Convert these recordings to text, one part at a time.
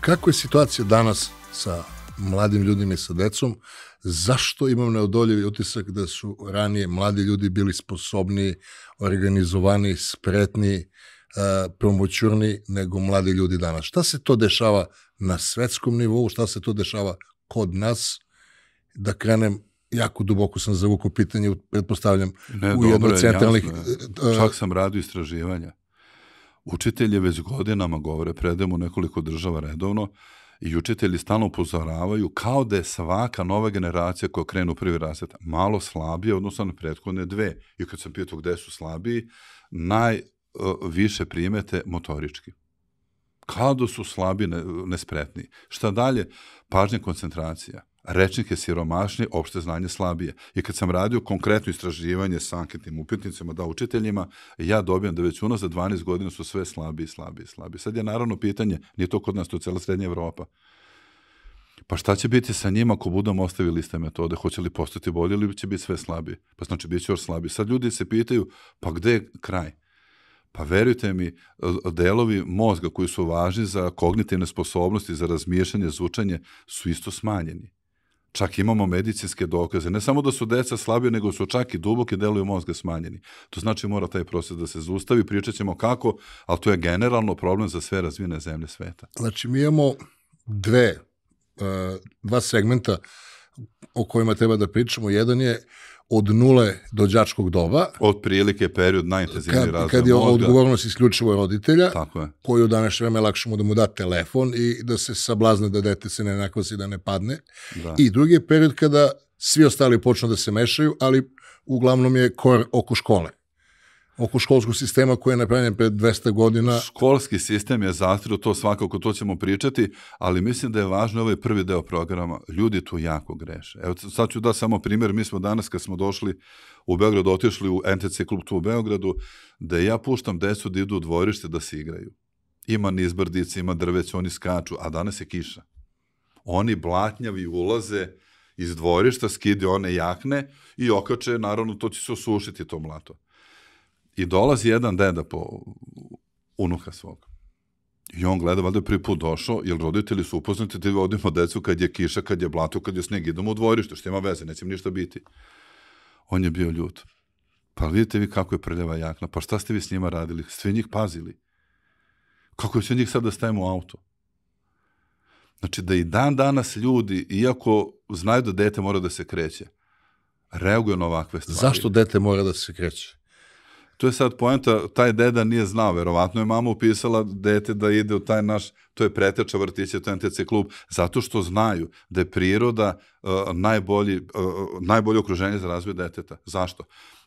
Kako je situacija danas sa mladim ljudima i sa decom? Zašto imam neodoljivi utisak da su ranije mladi ljudi bili sposobniji, organizovani, spretni, promoćurni nego mladi ljudi danas? Šta se to dešava na svetskom nivou? Šta se to dešava kod nas? Da krenem, jako duboko sam zavukao pitanje, pretpostavljam, u jednoj centralnih... Čak sam radio istraživanja. Učitelji već godinama govore, predajemo nekoliko država redovno, i učitelji stalno upozoravaju kao da je svaka nova generacija koja krene u prvi razred malo slabije odnosno na prethodne dve. I kad sam pitao gde su slabiji, najviše primete motorički. Kao da su slabi, nespretniji. Šta dalje? Pažnja, koncentracija. Rečnik je siromašniji, opšte znanje slabije. I kad sam radio konkretno istraživanje sa anketnim upitnicima, da učiteljima, ja dobijam da već unazad 12 godina su sve slabiji. Sad je naravno pitanje, nije to kod nas, to je cela srednja Evropa. Pa šta će biti sa njima ako budemo ostavili iste metode? Hoće li postati bolje ili će biti sve slabiji? Pa znači bit će još slabiji. Sad ljudi se pitaju, pa gde je kraj? Pa verujte mi, delovi mozga koji su važni za kognitivne sposobnosti, za razmišljanje, za učenje, su isto smanjeni. Čak imamo medicinske dokaze. Ne samo da su deca slabije, nego su čak i duboki delovi mozga smanjeni. To znači mora taj proces da se zaustavi. Pričat ćemo kako, ali to je generalno problem za sve razvijene zemlje sveta. Znači, mi imamo dva segmenta o kojima treba da pričamo. Jedan je od nule do đačkog doba. Od prilike period najintenzivniji razvoj mozga. Kad je odgovornost isključivo roditelja, tako je, koji u današnje vreme lakše mu da mu da telefon i da se sablazne da dete se ne nakvasi, da ne padne. Da. I drugi je period kada svi ostali počnu da se mešaju, ali uglavnom je kor oko škole. Oko školskog sistema koji je napravljen pred 200 godina. Školski sistem je zastrio, to svakako, to ćemo pričati, ali mislim da je važno ovaj prvi deo programa. Ljudi tu jako greše. Evo, sad ću da samo primjer. Mi smo danas, kad smo došli u Beograd, otišli u NTC klub tu u Beogradu, da ja puštam decu da idu u dvorište da se igraju. Ima nizbrdice, ima drveće, oni skaču, a danas je kiša. Oni blatnjavi ulaze iz dvorišta, skide one jakne i okače, naravno, to će se osušiti to mlato. I dolazi jedan deda po unuka svog. I on gleda, valjda je prvi put došao, jer roditelji su upoznati da vodimo decu kad je kiša, kad je blato, kad je sneg, idemo u dvorište, što ima veze, neće mi ništa biti. On je bio ljut. Pa vidite vi kako je prljava jakna, pa šta ste vi s njima radili? Sve njih pazili. Kako će njih sad da stavimo u auto? Znači da i dan danas ljudi, iako znaju da dete mora da se kreće, reaguju na ovakve stvari. Zašto dete mora da se kreće? To je sad poenta, taj deda nije znao, verovatno je mama upisala dete da ide u taj naš, to je preteča vrtića, to je NTC klub, zato što znaju da je priroda najbolje okruženje za razvoj deteta. Zašto?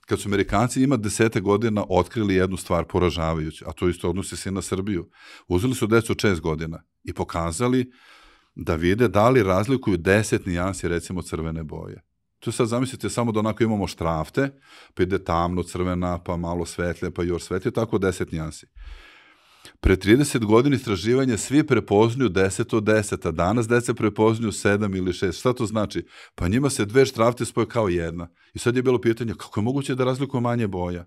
Kad su Amerikanci ima 10 godina otkrili jednu stvar poražavajuću, a to isto odnosi se i na Srbiju. Uzeli su decu 6 godina i pokazali da vide da li razlikuju 10 nijansi, recimo, crvene boje. Tu sad zamislite samo da onako imamo štrafte, pa ide tamno crvena, pa malo svetlje, pa još svetlje, tako 10 nijansi. Pre 30 godina istraživanja svi prepoznaju 10 od 10, a danas deca prepoznaju 7 ili 6. Šta to znači? Pa njima se dve štrafte spoje kao jedna. I sad je bilo pitanje, kako je moguće da razlikuje manje boja?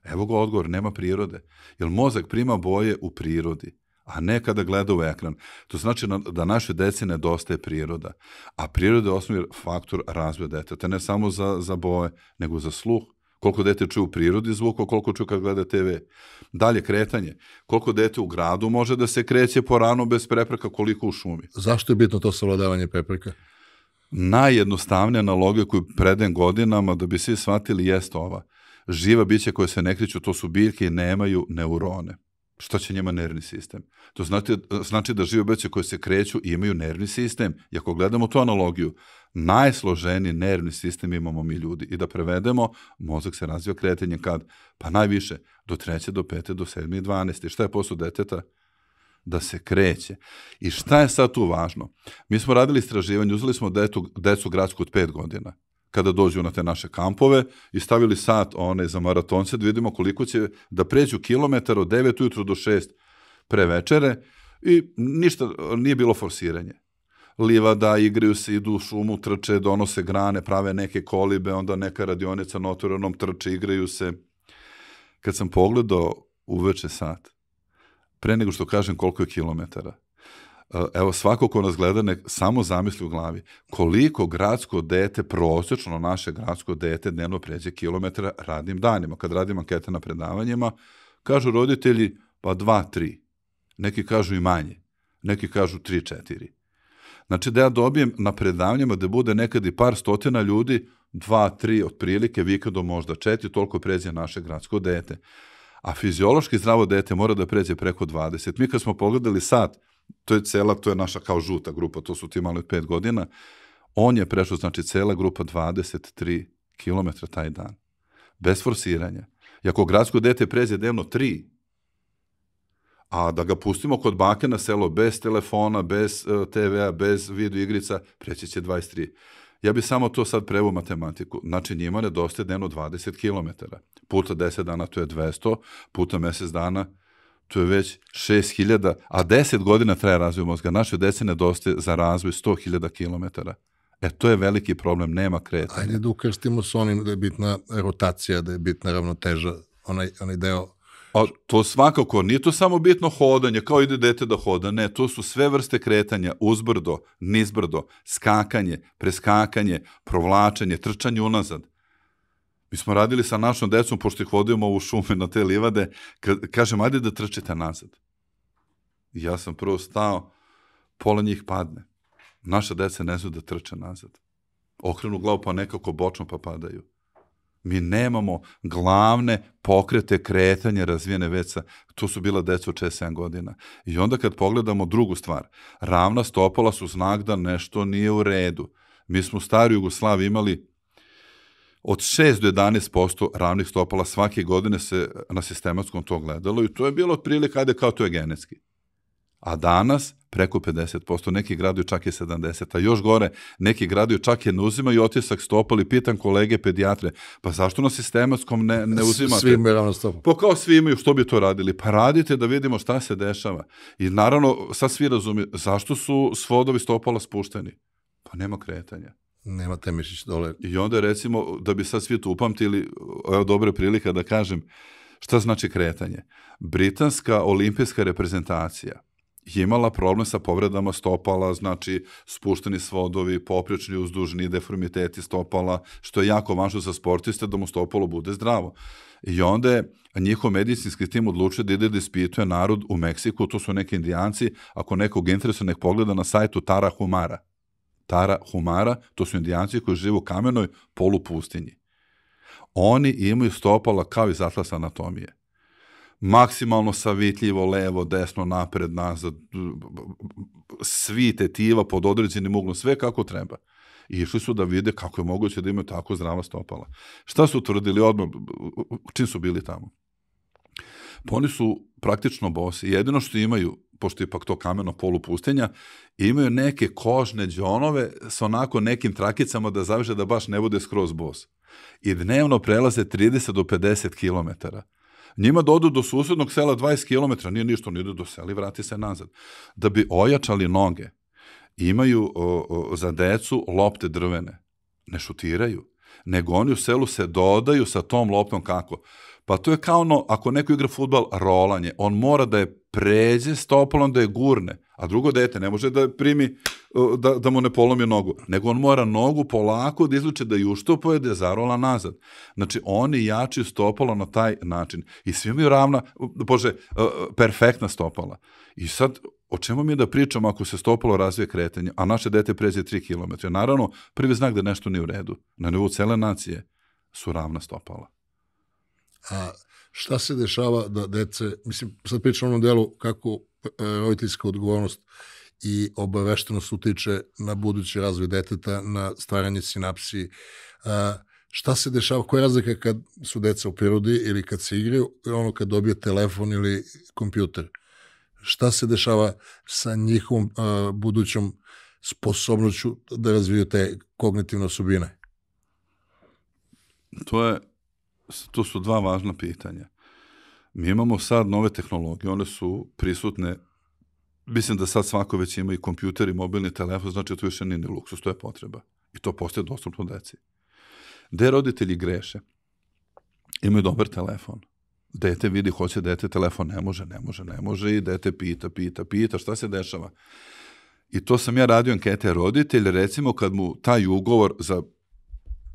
Evo ga odgovor, nema prirode. Jer mozak prima boje u prirodi, a ne kada gleda u ekran. To znači da naše deci nedostaje priroda. A priroda je osnovni faktor razvoja deteta, ne samo za boje, nego za sluh. Koliko dete čuje u prirodi zvuka, koliko čuje kad gleda TV. Dalje, kretanje. Koliko dete u gradu može da se kreće po ranu bez prepreka, koliko u šumi. Zašto je bitno to savladavanje prepreka? Najjednostavnija analogija koju predajem godinama da bi svi shvatili jeste ova. Živa bića koja se ne kreću, to su biljke i nemaju neurone. Što će njima nervni sistem? To znači da žive biće koje se kreću i imaju nervni sistem. I ako gledamo tu analogiju, najsloženiji nervni sistem imamo mi ljudi. I da prevedemo, mozak se razvija kretanjem kad? Pa najviše, do 3. do 5. do 7. i 12. I šta je posao deteta? Da se kreće. I šta je sad tu važno? Mi smo radili istraživanje, uzeli smo decu gradsku od 5 godina. Kada dođu na te naše kampove i stavili sat za maratonce da vidimo koliko će da pređu kilometar od 9 ujutru do 6 pre večere i ništa, nije bilo forsiranje. Livada, igraju se, idu u šumu, trče, donose grane, prave neke kolibe, onda neka radionica na otvorenom trče, igraju se. Kad sam pogledao uveče sat, pre nego što kažem koliko je kilometara, evo svako ko nas gleda nek samo zamisli u glavi koliko gradsko dete, prosečno naše gradsko dete dnevno pređe kilometra radnim danima. Kad radim ankete na predavanjima, kažu roditelji pa 2-3, neki kažu i manje, neki kažu 3-4. Znači da ja dobijem na predavanjima da bude nekad i par stotina ljudi, 2-3 otprilike, vikendom možda 4, toliko pređe naše gradsko dete. A fiziološki zdravo dete mora da pređe preko 20. Mi kad smo pogledali sat, to je naša kao žuta grupa, to su ti mali od 5 godina, on je prešao, znači cela grupa 23 km taj dan. Bez forsiranja. I ako gradsko dete pređe dnevno 3, a da ga pustimo kod bake na selo bez telefona, bez TV-a, bez video igrica, preći će 23. Ja bi samo to sad preveo matematiku. Znači njima nedostaje dnevno 20 km. Puta 10 dana to je 200, puta mesec dana to je već 6000, a 10 godina traje razvoj mozga. Našoj deci nedostaje za razvoj 100.000 km. To je veliki problem, nema kretanja. Ajde da ukrstimo s onim da je bitna rotacija, da je bitna ravnoteža, onaj deo. A to svakako, nije to samo bitno hodanje, kao ide dete da hoda, ne, to su sve vrste kretanja, uzbrdo, nizbrdo, skakanje, preskakanje, provlačenje, trčanje unazad. Mi smo radili sa našom decom, pošto ih vodimo u šume na te livade, kažem, ajde da trčite nazad. I ja sam prvo stao, pola njih padne. Naša deca ne znaju da trče nazad. Okrenu glavu pa nekako bočno pa padaju. Mi nemamo glavne pokrete kretanja razvijene veca. To su bila deca od 6-7 godina. I onda kad pogledamo drugu stvar, ravna stopala su znak da nešto nije u redu. Mi smo u staroj Jugoslaviji imali od 6 do 11% ravnih stopala svake godine se na sistematskom to gledalo i to je bilo otprilike, ajde kao to je genetski. A danas preko 50%, neki graduju čak i 70%, a još gore, neki graduju čak i ne uzimaju otisak stopala i pitam kolege pedijatre, pa zašto na sistematskom ne uzimate? Svi imaju ravno stopalo. Pa kao svi imaju, što bi to radili? Pa radite da vidimo šta se dešava. I naravno, sad svi razumiju, zašto su svodovi stopala spušteni? Pa nema kretanja. Nema temišić dole. I onda recimo, da bi sad svi to upamtili, evo dobra prilika da kažem, šta znači kretanje? Britanska olimpijska reprezentacija je imala problem sa povredama stopala, znači spušteni svodovi, poprečni, uzdužni, deformiteti stopala, što je jako važno za sportiste da mu stopalo bude zdravo. I onda je njihov medicinski tim odlučio da ide da ispituje narod u Meksiku, to su neki indijanci, ako nekog interesuje, nek pogleda na sajtu Tarahumara. Tarahumara, to su indijanci koji žive u kamenoj polupustinji. Oni imaju stopala kao iz atlasa anatomije. Maksimalno savitljivo, levo, desno, napred, nazad, svi tetiva pod određenim uglom, sve kako treba. I išli su da vide kako je moguće da imaju tako zdrava stopala. Šta su utvrdili odmah, čim su bili tamo? Pa oni su praktično bosi. Jedino što imaju, pošto je ipak to kameno polupustinja, imaju neke kožne đonove sa onako nekim trakicama da zaveže da baš ne bude skroz bos. I dnevno prelaze 30 do 50 kilometara. Njima da odu do susednog sela 20 km, nije ništa, oni idu do sela i vrati se nazad. Da bi ojačali noge, imaju za decu lopte drvene. Ne šutiraju, nego oni u selu se dodaju sa tom loptom kako? Pa to je kao ono, ako neko igra fudbal, rolanje, on mora da je pređe stopalom, da je gurne, a drugo dete ne može da primi, da mu ne polomi nogu, nego on mora nogu polako da izluče, da ju uštopuje, da je zarola nazad. Znači, oni jačaju stopalo na taj način. I svi imaju perfektna stopala. I sad, o čemu mi da pričamo ako se stopalo razvije kretanje, a naše dete pređe 3 km? Naravno, prvi znak da nešto nije u redu, na nivou cele nacije, su ravna stopala. A šta se dešava da dece, mislim, sad pričam o onom delu kako roditeljska odgovornost i obaveštenost utiče na budući razvoj deteta, na stvaranje sinapsi. Šta se dešava, koja je razlika kad su deca u prirodi ili kad se igraju, ono kad dobije telefon ili kompjuter? Šta se dešava sa njihovom budućom sposobnošću da razviju te kognitivne osobine? To su dva važna pitanja. Mi imamo sad nove tehnologije, one su prisutne, mislim da sad svako već ima i kompjuter i mobilni telefon, znači to više nije ni luksus, to je potreba. I to postaje dostupno deci. Gde roditelji greše? Imaju dobar telefon, Dete vidi, hoće dete telefon, ne može i dete pita, šta se dešava? I to sam ja radio ankete roditelj, recimo kad mu taj ugovor za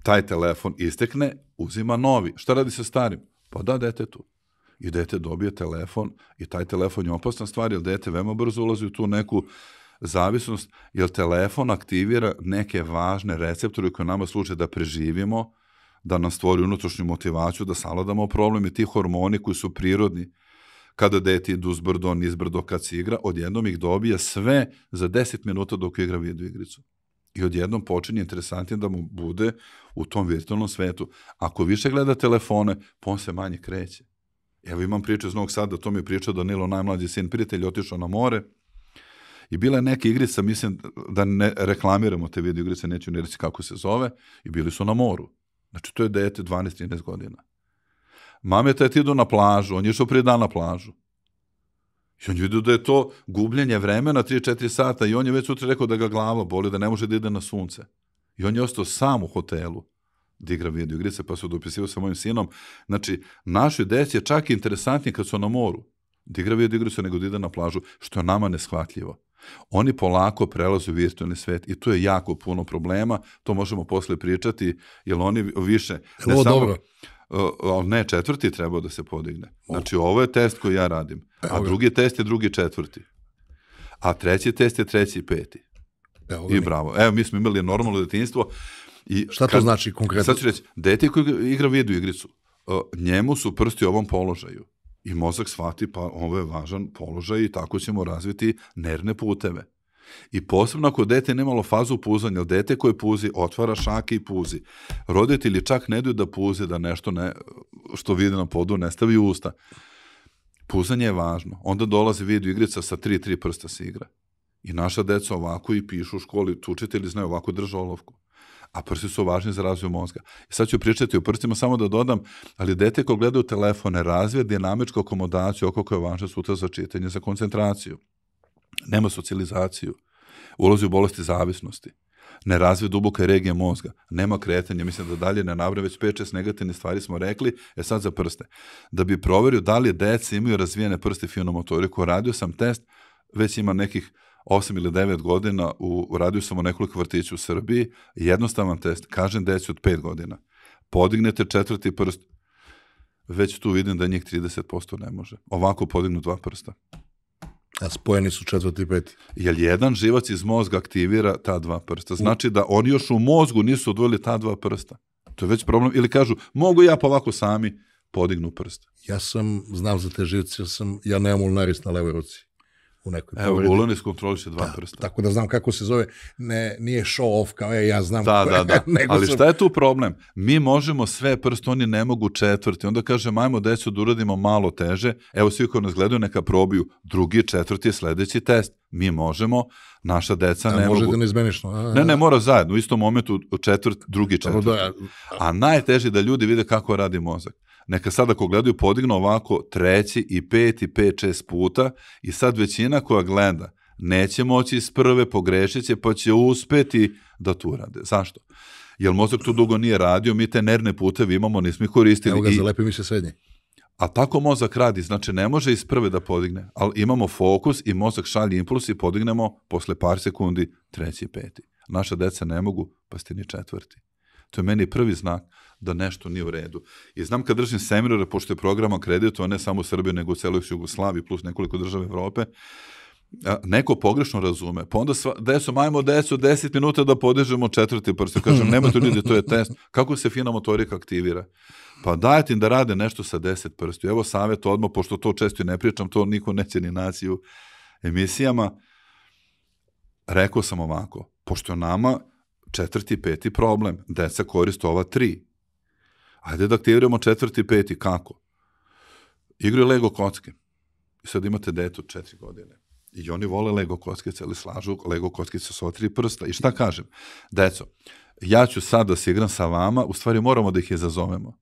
taj telefon istekne, uzima novi. Šta radi sa starim? Pa da detetu. I dete dobije telefon i taj telefon je opasna stvar, jer dete veoma brzo ulazi u tu neku zavisnost, jer telefon aktivira neke važne receptore koje nama služe da preživimo, da nam stvori unutrašnju motivaciju, da savladamo problem i ti hormoni koji su prirodni. Kada dete ide uzbrdo, nizbrdo, kad se igra, odjednom ih dobija sve za 10 minuta dok igra video igricu. I odjednom počinje interesantnije da mu bude u tom virtualnom svetu. Ako više gleda telefone, pa on se manje kreće. Evo imam priču iz Novog Sada, to mi je pričao Danilo, najmlađi sin prijatelj, otišao na more i bila je neka igrica, mislim da ne reklamiramo te video igrice, neću ne reći kako se zove, i bili su na moru. Znači to je dete 12-13 godina. Mame tete idu na plažu, on je išao prije dan na plažu. I on je vidio da je to gubljenje vremena 3-4 sata i on je već sutra rekao da ga glava boli, da ne može da ide na sunce. I on je ostao sam u hotelu da igra video igrice, pa se dopisivao sa mojim sinom. Znači, našoj deci je čak interesantnije kad su na moru da igra video igrice nego da ide na plažu, što je nama neshvatljivo. Oni polako prelaze u virtualni svet i tu je jako puno problema, to možemo posle pričati, jer oni više... Ovo dobro. Ne, 4. trebao da se podigne. Znači, ovo je test koji ja radim, a drugi test je 2. 4. A 3. test je 3. 5. I bravo. Evo, mi smo imali normalno detinjstvo. Šta to znači konkretno? Sad ću reći, dete koji igra video igricu, njemu su prsti u ovom položaju i mozak shvati, pa ovo je važan položaj i tako ćemo razviti nervne puteve. I posebno ako dete nemalo fazu puzanja, jer dete koje puzi, otvara šake i puzi. Roditelji čak ne daju da puzi, da nešto što vidi na podu ne stavi u usta. Puzanje je važno. Onda dolazi video igrica sa 3 prsta se igra. I naša deca ovako i pišu u školi, učitelji znaju ovako drže olovku. A prsti su važni za razvoj mozga. I sad ću pričati o prstima, samo da dodam, ali dete ko gleda u telefone razvija dinamičku akomodaciju oko koja je važna sutra za čitanje, za koncentraciju. Nema socijalizaciju. Ulazi u bolesti zavisnosti. Ne razvije duboke regije mozga. Nema kretanja. Mislim da dalje ne nabrajam, već 5-6 negativne stvari smo rekli. Sad za prste. Da bi proverio da li deca imaju razvijene prste finu motoriku, radio sam test, već ima nekih 8 ili 9 godina, radio sam u nekoliko vrtića u Srbiji, jednostavan test, kažem deci od 5 godina, podignete 4. prst, već tu vidim da njih 30% ne može. Ovako podignu 2 prsta. A spojeni su 4. i 5. Jer jedan živac iz mozga aktivira ta 2 prsta. Znači da oni još u mozgu nisu odvojili ta 2 prsta. To je već problem. Ili kažu, mogu ja pa ovako sami podignu prst. Ja znam za te živce, ja nemam ulnaris na levoj ruci. Evo, ulnaris kontroliše 2 prsta. Tako da znam kako se zove, nije show off, kao ja znam. Da. Ali šta je tu problem? Mi možemo sve prste, oni ne mogu 4. Onda kažem, ajmo decu da uradimo malo teže. Evo, svi koji nas gledaju neka probiju 2. 4. sljedeći test. Mi možemo, naša deca ne mogu. Možete neizmenično. Ne, mora zajedno, u istom momentu 2. 4. A najteže da ljudi vide kako radi mozak. Neka sad ako gledaju podignu ovako 3. i 5. i 5-6 puta i sad većina koja gleda neće moći iz prve, pogrešit će, pa će uspeti da tu rade. Zašto? Jer mozak tu dugo nije radio, mi te nervne puteve imamo, nismo ih koristili. Evo ga, zalepi mi se srednji. A tako mozak radi, znači ne može iz prve da podigne, ali imamo fokus i mozak šalje impuls i podignemo posle par sekundi 3. i 5. Naša deca ne mogu, pa ste ni 4. To je meni prvi znak da nešto nije u redu. I znam kad držim seminare, pošto je program akreditovan ne samo u Srbiji, nego u celoj Jugoslaviji, plus nekoliko država Evrope, neko pogrešno razume. Pa onda ajmo decu 10 minuta da podižemo 4. prst. Kažem, nemojte ljudi, to je test. Kako se fina motorika aktivira? Pa dajte im da rade nešto sa 10 prstu. Evo savjet odmah, pošto to često i ne pričam, to niko neće ni naći u emisijama. Rekao sam ovako, pošto nama 4. i 5. problem, deca koriste ova 3. Ajde da aktiviramo 4. i 5. Kako? Igraju Lego kocke. I sad imate dete od 4 godine. I oni vole Lego kockice, ali slažu Lego kockice sa 3 prsta. I šta kažem? Deco, ja ću sad da se igram sa vama, u stvari moramo da ih izazovemo.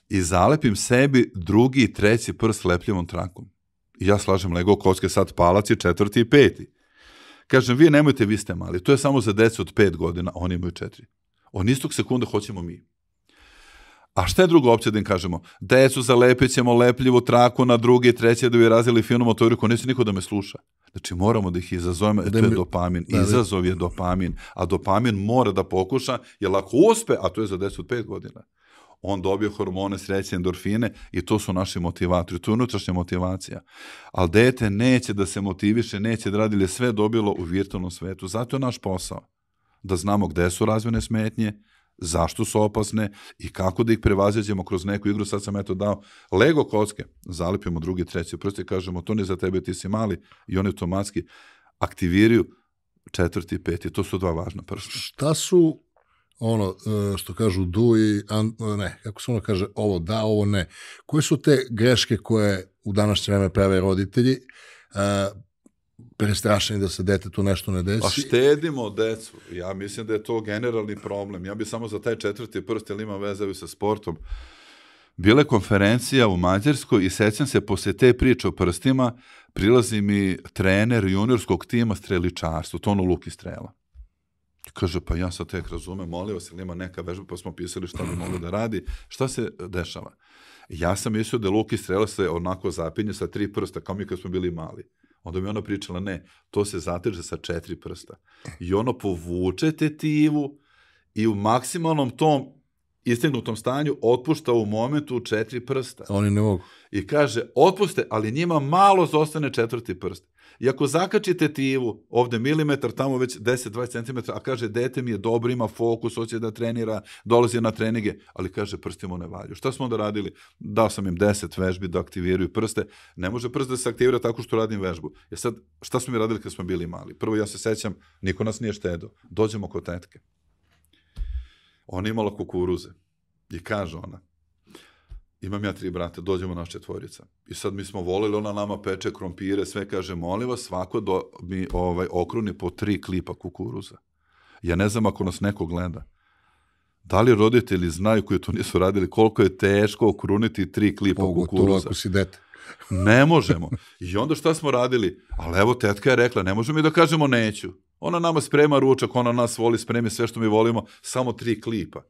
I zalepim sebi 2. i 3. prst lepljivom trakom. I ja slažem Lego kocke, sad palac je 4. i 5. Kažem, vi nemojte, vi ste mali. To je samo za decu od 5 godina, oni imaju 4. On istog sekunda hoćemo mi. A šta je druga opcija da im kažemo? Decu zalepit ćemo lepljivu traku na drugi, treće da bi razvili finu motoriku, neće niko da me sluša. Znači moramo da ih izazovemo, to je dopamin. Izazov je dopamin, a dopamin mora da pokuša, jer ako uspe, a to je za 10 od 5 godina, on dobije hormone, sreće, endorfine i to su naši motivatori, to je unutrašnja motivacija. Ali dete neće da se motiviše, neće da radi, jer je sve dobilo u virtualnom svetu. Zato je naš posao da znamo gde su razvojne smetnje, zašto su opasne i kako da ih prevaziđemo kroz neku igru. Sad sam dao Lego kocke, zalepimo drugi, treći prst i kažemo to nije za tebe, ti si mali, i oni automatski aktiviraju 4. i 5. To su 2 važna prsta. Šta su što kažu do i kako se kaže, ovo da, ovo ne. Koje su te greške koje u današnje vreme prave roditelji, prestrašeni da se detetu nešto ne desi? A štedimo decu. Ja mislim da je to generalni problem. Ja bi samo za taj 4. prst, jer ima veze sa sportom. Bila je konferencija u Mađarskoj i sećam se, posle te priče o prstima, prilazi mi trener juniorskog tima streličarstva, to luk i strela. Kaže, pa ja sad tek razumem, molim vas, ili ima neka vežba, pa smo pisali šta bi mogli da radi. Šta se dešava? Ja sam mislio da luk i strela se onako zapinje sa 3 prsta, kao mi kad smo bili mali. Onda mi ona pričala, ne, to se zateže sa 4 prsta. I ono povuče tetivu i u maksimalnom tom istegnutom stanju otpušta u momentu 4 prsta. Oni ne mogu. I kaže, otpuste, ali njima malo zostane 4. prst. I ako zakači tetivu, ovde milimetar, tamo već 10-20 cm, a kaže, dete mi je dobro, ima fokus, hoće da trenira, dolazi na treninge, ali kaže, prsti mu ne valju. Šta smo onda radili? Dao sam im 10 vežbi da aktiviraju prste. Ne može prst da se aktivira tako što radim vežbu. Jer sad, šta smo mi radili kad smo bili mali? Prvo, ja se sećam, niko nas nije štedao. Dođemo kod tetke. Ona imala kukuruze. I kaže ona, imam ja 3 brata, dođemo naš 4. I sad mi smo voleli, ona nama peče krompire, sve kaže, molim vas, svako mi okruni po 3 klipa kukuruza. Ja ne znam ako nas neko gleda. Da li roditelji znaju koji to nisu radili, koliko je teško okruniti 3 klipa kukuruza? Pogotovo ako si dete. Ne možemo. I onda šta smo radili? Ali evo, tetka je rekla, ne možemo mi da kažemo neću. Ona nama sprema ručak, ona nas voli, spremi sve što mi volimo, samo 3 klipa.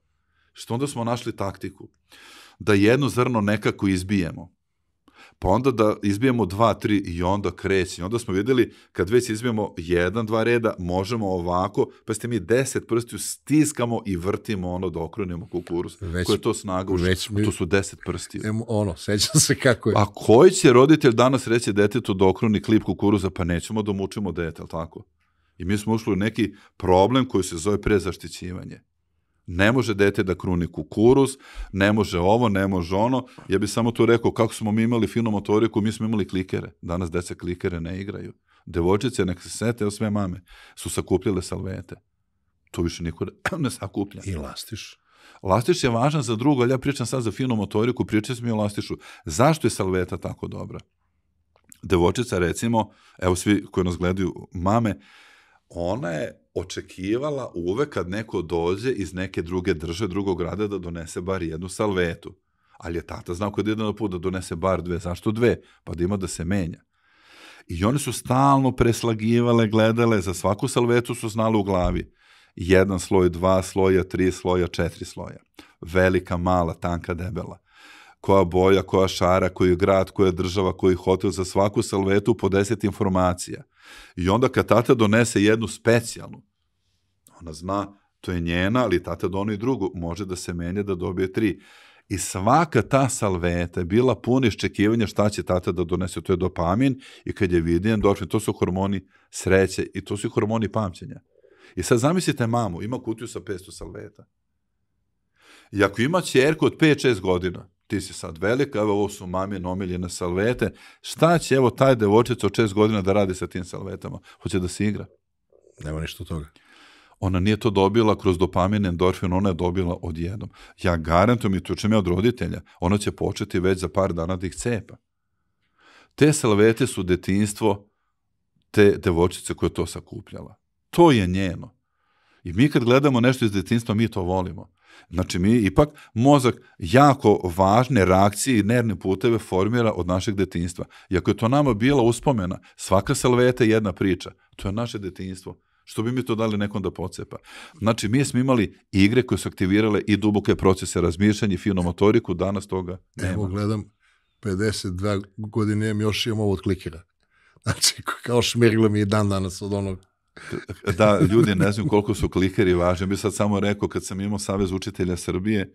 Što onda smo našli taktiku? Da jedno zrno nekako izbijemo. Pa onda da izbijemo 2, 3 i onda kreći. Onda smo vidjeli, kad već izbijemo 1, 2 reda, možemo ovako, pa ste mi 10 prstiju stiskamo i vrtimo da okrunimo kukuruz. Koja je to snaga? To su 10 prstiju. Sećam se kako je. A koji će roditelj danas reći detetu da okruni klip kukuruza? Pa nećemo da mučimo dete, ali tako? I mi smo ušli u neki problem koji se zove prezaštićivanje. Ne može dete da kruni kukuruz, ne može ovo, ne može ono. Ja bih samo tu rekao, kako smo mi imali finu motoriku, mi smo imali klikere. Danas deca klikere ne igraju. Devojčice, nek se sete, sve mame su sakupljale salvete. To više niko ne sakuplja. I lastiš. Lastiš je važan za drugo, ali ja pričam sad za finu motoriku, pričam mi o lastišu. Zašto je salveta tako dobra? Devojčica, recimo, evo svi koji nas gledaju, mame, ona je očekivala uvek kad neko dođe iz neke druge države, drugog grada, da donese bar 1 salvetu. Ali je tata znao kad ide na put da donese bar 2. Zašto 2? Pa da ima da se menja. I one su stalno preslagivale, gledale, za svaku salvetu su znali u glavi. 1 sloj, 2 sloja, 3 sloja, 4 sloja. Velika, mala, tanka, debela. Koja boja, koja šara, koji grad, koja država, koji hotel, za svaku salvetu po 10 informacija. I onda kad tata donese 1 specijalnu, ona zna, to je njena, ali tata dono i drugu, može da se menja da dobije 3. I svaka ta salveta je bila puna iščekivanja šta će tata da donese, to je dopamin, i kad je vidi endorfin, to su hormoni sreće i to su hormoni pamćenja. I sad zamislite mamu, ima kutiju sa 500 salveta. I ako ima ćerku od 5-6 godina, ti si sad velika, evo ovo su mamine omiljene salvete, šta će evo taj devojčica od 6 godina da radi sa tim salvetama? Hoće da se igra? Nema ništa od toga. Ona nije to dobila kroz dopamin, endorfin, ona je dobila odjednom. Ja garantujem i to čem je od roditelja, ona će početi već za par dana da ih cepa. Te salvete su detinjstvo te devojčice koja je to sakupljala. To je njeno. I mi kad gledamo nešto iz detinjstva, mi to volimo. Znači, mi ipak mozak jako važne reakcije i nervne puteve formira od našeg detinjstva. I ako je to nama bila uspomena, svaka salveta je jedna priča. To je naše detinjstvo. Što bi mi to dali nekom da pocepa? Znači, mi smo imali igre koje su aktivirale i duboke procese razmišljanja i finu motoriku, danas toga nema. Evo gledam, 52 godine još imam ovo od klikera. Znači, kao šmirgle mi je dan danas od onog. Da, ljudi ne znam koliko su klikeri važni. Bi sad samo rekao, kad sam imao Savez učitelja Srbije,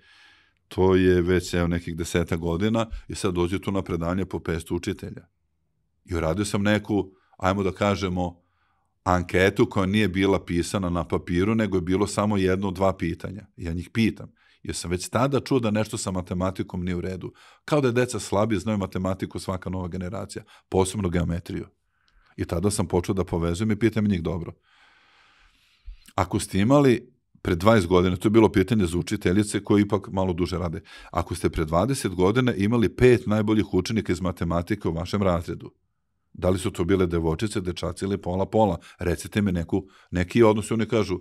to je već nekih 10 godina i sad dođe tu na predanje po 500 učitelja. I uradio sam neku, ajmo da kažemo, anketu koja nije bila pisana na papiru, nego je bilo samo 1-2 pitanja. Ja njih pitam, jer sam već tada čuo da nešto sa matematikom nije u redu. Kao da je deca slabi, znaju matematiku svaka nova generacija, posebno geometriju. I tada sam počeo da povezujem i pitam njih dobro. Ako ste imali pred 20 godina, to je bilo pitanje za učiteljice koje ipak malo duže rade, ako ste pred 20 godina imali 5 najboljih učenika iz matematike u vašem razredu, da li su to bile devojčice, dečaci ili pola-pola? Recite mi neki odnos. Oni kažu,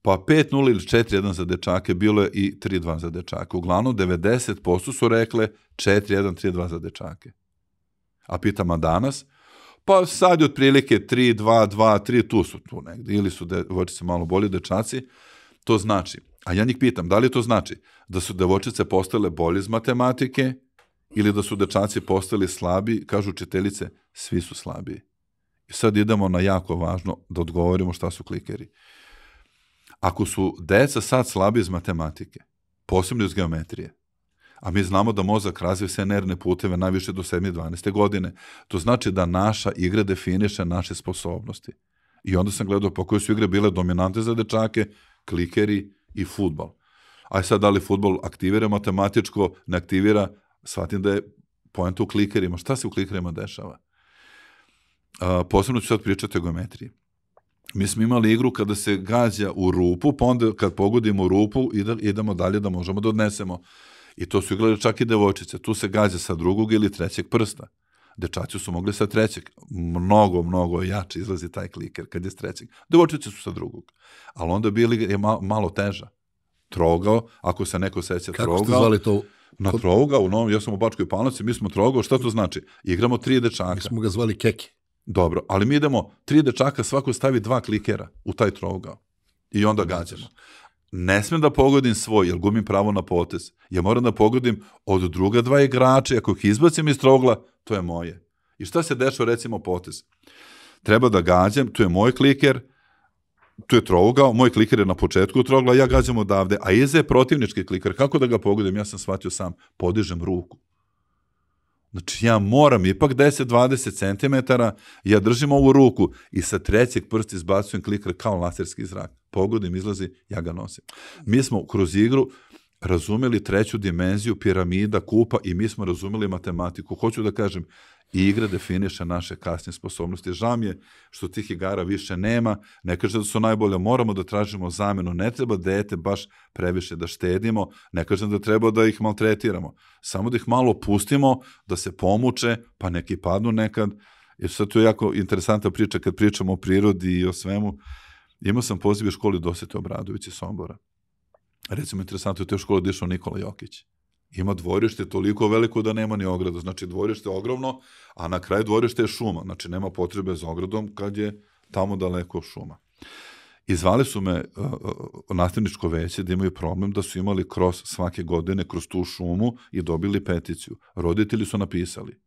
pa 5-0 ili 4-1 za dečake, bilo je i 3-2 za dečake. Uglavnom, 90% su rekle 4-1, 3-2 za dečake. A pitam, a danas? Pa sad je otprilike 3-2, 2-3, tu su tu negdje. Ili su devojčice malo bolji dečaci. To znači, a ja njih pitam, da li to znači da su devojčice postale bolje iz matematike ili da su dečaci postali slabi? Kažu učiteljice, svi su slabiji. I sad idemo na jako važno da odgovorimo šta su klikeri. Ako su deca sad slabi iz matematike, posebno iz geometrije, a mi znamo da mozak razvije sve nervne puteve najviše do 7-12 godine, to znači da naša igra definiše naše sposobnosti. I onda sam gledao po koje su igre bile dominante za dečake, klikeri i fudbal. A sad da li fudbal aktivira matematičko, ne aktivira, shvatim da je poenta u klikerima. Šta se u klikerima dešava? Posebno ću sad pričati o geometriji. Mi smo imali igru kada se gađa u rupu, pa onda kad pogodimo u rupu idemo dalje da možemo da odnesemo. I to su igrali čak i devojčice. Tu se gađa sa drugog ili trećeg prsta. Dečaci su mogli sa trećeg. Mnogo jače izlazi taj kliker kad je s trećeg. Devojčice su sa drugog. Ali onda je malo teža. Trougao, ako se neko seća trougao. Kako ste zvali to? Na trougao, ja sam u Bačkoj Palanci, mi smo trougao, šta to znači? Igramo 3 dečaka. Mi smo ga zvali keke. Dobro, ali mi idemo 3 dečaka, svako stavi 2 klikera u taj trougao. I onda gađamo. Ne smem da pogodim svoj, jer gubim pravo na potez. Ja moram da pogodim od druga 2 igrača, ako ih izbacim iz trougla, to je moje. I šta se dešava, recimo, potez? Treba da gađam, tu je moj kliker, tu je trougao, moj kliker je na početku trougla, ja gađam odavde, a iza je protivnički kliker. Kako da ga pogodim? Ja sam shvatio sam, podižem ruku. Znači, ja moram ipak 10-20 cm, ja držim ovu ruku i sa trećeg prsta izbacujem kliker kao laserski zrak. Pogodim, izlazi, ja ga nosim. Mi smo kroz igru razumeli 3. dimenziju piramida, kupa i mi smo razumeli matematiku. Hoću da kažem, igra definiše naše kasnije sposobnosti. Žao mi je što tih igara više nema, ne kaže da su najbolje, moramo da tražimo zamenu, ne treba dete baš previše da štedimo, ne kažem da treba da ih maltretiramo, samo da ih malo pustimo, da se pomuče, pa neki padnu nekad, jer sad to je jako interesantna priča kad pričamo o prirodi i o svemu. Imao sam poziv u školi Dosete Obradović iz Sombora. Recimo, interesantno je u toj školi da išao Nikola Jokić. Ima dvorište toliko veliko da nema ni ograda. Znači, dvorište je ogromno, a na kraju dvorište je šuma. Znači, nema potrebe za ogradom kad je tamo daleko šuma. I zvali su me nastavničko veće da imaju problem da su imali kroz svake godine kroz tu šumu i dobili peticiju. Roditelji su napisali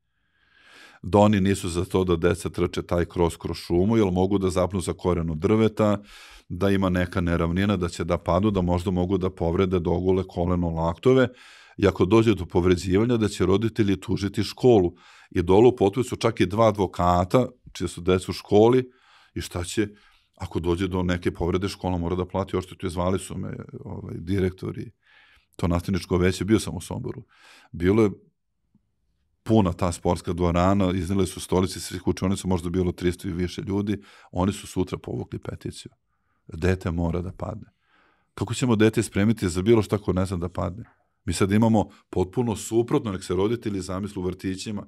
da oni nisu za to da deca trče taj kroz šumu, jer mogu da zapnu za korenu drveta, da ima neka neravnina, da će da padu, da možda mogu da povrede dogule, koleno, laktove, i ako dođe do povređivanja, da će roditelji tužiti školu. I dolu u potpisu čak i 2 advokata, čije su deca u školi, i šta će, ako dođe do neke povrede, škola mora da plati odštetu. I zvali su me direktori, to nastavničko veće, bio sam u Somboru. Bilo je puna ta sportska dvorana, iznijeli su stolici svih učionica, možda bilo 300 i više ljudi, oni su sutra povukli peticiju. Dete mora da padne. Kako ćemo dete spremiti za bilo šta ko ne zna da padne? Mi sad imamo potpuno suprotno, nek se roditelji zamislu u vrtićima.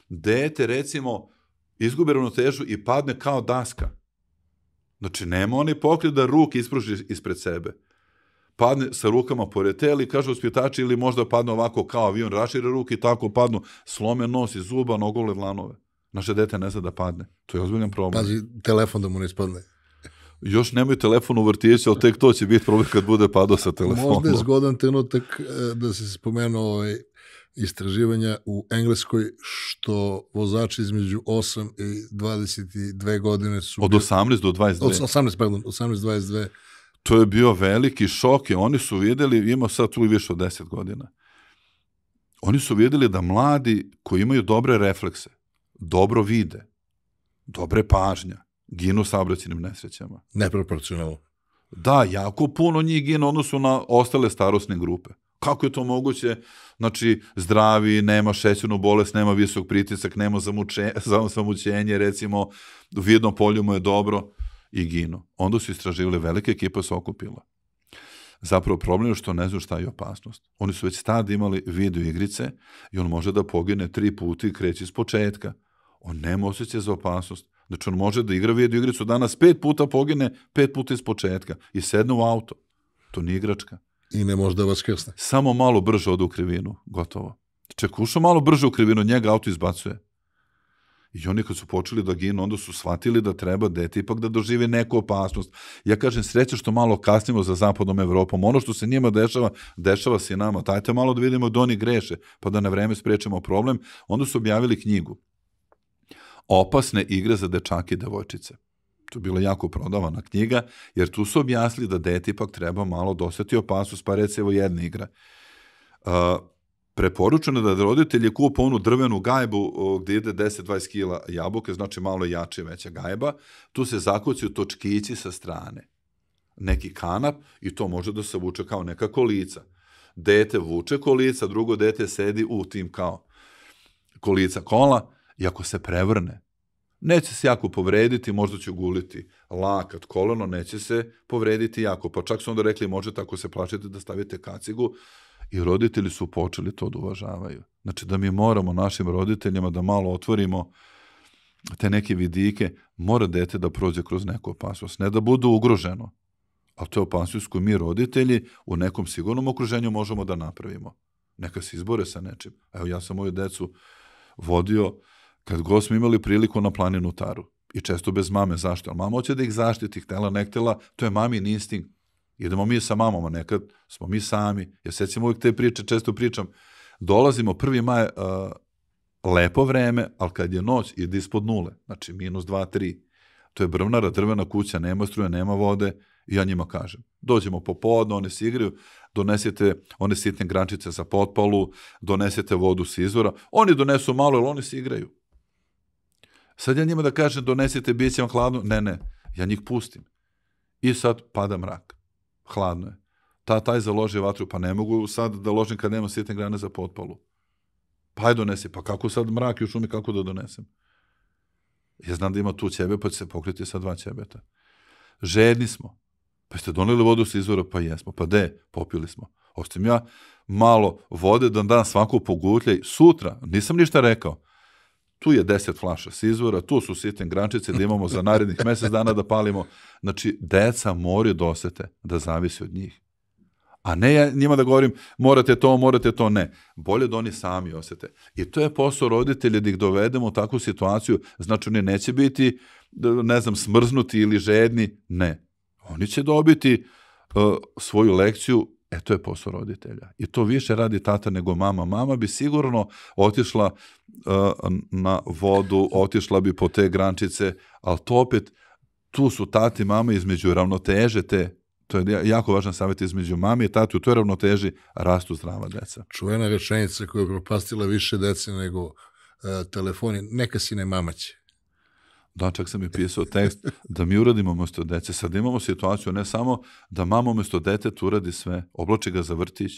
Dete, recimo, izgubi ravnotežu i padne kao daska. Znači, nema oni pokret da ruke ispruži ispred sebe. Padne sa rukama pored tela i kaže uspjetači, ili možda padne ovako kao avion, rašire ruke i tako padnu, slome nos i zuba, nogole, vlanove. Naše dete ne zna da padne. To je ozbiljan problem. Pazi, telefon da mu ne ispadne. Još nemaju telefon u vrtiću, ali tek to će biti problem kad bude padao sa telefonom. Možda je zgodan trenutak da se spomenuo istraživanja u Engleskoj, što vozači između 8 i 22 godine su... Od 18 do 22. Od 18-22. To je bio veliki šok i oni su vidjeli, ima sad tu i više od 10 godina, oni su vidjeli da mladi koji imaju dobre reflekse, dobro vide, dobre pažnja, ginu saobraćajnim nesrećama. Neproporcionalno. Da, jako puno njih ginu odnosu na ostale starosne grupe. Kako je to moguće? Znači, zdravi, nema šećernu bolest, nema visok pritisak, nema zamućenje, recimo, u vidnom polju mu je dobro i ginu. Onda su istraživali, velike ekipa se okupila. Zapravo problem je što ne znaju šta je opasnost. Oni su već tada imali video igrice i on može da pogine 3 puta i kreće iz početka. On nema osjećaj za opasnost. Znači, on može da igra video igricu danas 5 puta pogine, 5 puta iz početka i sedne u auto. To nije igračka. I ne može da vas krsne. Samo malo brže ode u krivinu, gotovo. Ček, ušao malo brže u krivinu, njega auto izbacuje. I oni kad su počeli da ginu, onda su shvatili da treba dete ipak da doživi neku opasnost. Ja kažem, sreće što malo kasnimo za zapadnom Evropom. Ono što se njima dešava, dešava se i nama. Dajte malo da vidimo da oni greše, pa da na vreme sprečemo problem. Onda su objavili knjigu Opasne igre za dečake i devojčice. To je bila jako prodavana knjiga, jer tu su objasnili da dete ipak treba malo doseti opasnost, pa reci evo jedna igra. Preporučeno je da roditelji kupe onu drvenu gajbu gdje ide 10-20 kila jabuke, znači malo jače veća gajba, tu se zakucaju točkići sa strane. Neki kanap i to može da se vuče kao neka kolica. Dete vuče kolica, drugo dete sedi u tim kao kolica kola i ako se prevrne, neće se jako povrediti, možda će guliti lakat, koleno, neće se povrediti jako. Pa čak su onda rekli, možete ako se plašite da stavite kacigu, i roditelji su počeli to da uvažavaju. Znači da mi moramo našim roditeljima da malo otvorimo te neke vidike, mora dete da prođe kroz neku opasnost, ne da bude ugroženo, ali to je opasnost koju mi roditelji u nekom sigurnom okruženju možemo da napravimo. Neka se izbore sa nečim. Evo ja sam moju decu vodio kad god smo imali priliku na planinu Taru. I često bez mame. Zašto? Ali mama hoće da ih zaštiti, htela, ne htela, to je mamin instinkt. Idemo mi sa mamom, a nekad smo mi sami. Ja sećam uvijek te priče, često pričam. Dolazimo 1. maj, lepo vreme, ali kad je noć, ide ispod nule. Znači, -2, -3. To je brvnara, drvena kuća, nema struje, nema vode. I ja njima kažem. Dođemo popodne, oni se igraju, donesete one sitne grančice za potpalu, donesete vodu s izvora. Oni donesu malo, jer oni se igraju. Sad ja njima da kažem, donesite, bit će vam hladno. Ne, ja njih pustim. I sad pada mrak. Hladno je. Taj založi vatru, pa ne mogu sad da ložim kad nema sitne grane za potpalu. Pa aj donesi, pa kako sad mrak i u šumi, kako da donesem? Ja znam da ima tu ćebe, pa će se pokriti sa 2 ćebeta. Žedni smo. Pa ste doneli vodu s izvora, pa jesmo. Pa de, popili smo. Ostavim ja malo vode da dam svako pogutljaj. Sutra, nisam ništa rekao. Tu je 10 flaša s izvora, tu su sitne grančice da imamo za narednih mjesec dana da palimo. Znači, deca moraju da osete da zavisi od njih. A ne ja njima da govorim morate to, ne. Bolje da oni sami osete. I to je posao roditelja da ih dovedemo u takvu situaciju. Znači, oni neće biti, ne znam, smrznuti ili žedni. Ne. Oni će dobiti svoju lekciju. To je posao roditelja. I to više radi tata nego mama. Mama bi sigurno otišla na vodu, otišla bi po te grančice, ali to opet, tu su tati i mama između ravnoteže te, to je jako važan savjet između mame i tati, u toj ravnoteži rastu zdrava deca. Čuvena rečenica koja je propastila više dece nego telefoni, neka sine mama će. Da, čak sam i pisao tekst da mi uradimo umjesto dece. Sad imamo situaciju ne samo da mama umjesto deteta uradi sve, oblači ga za vrtić,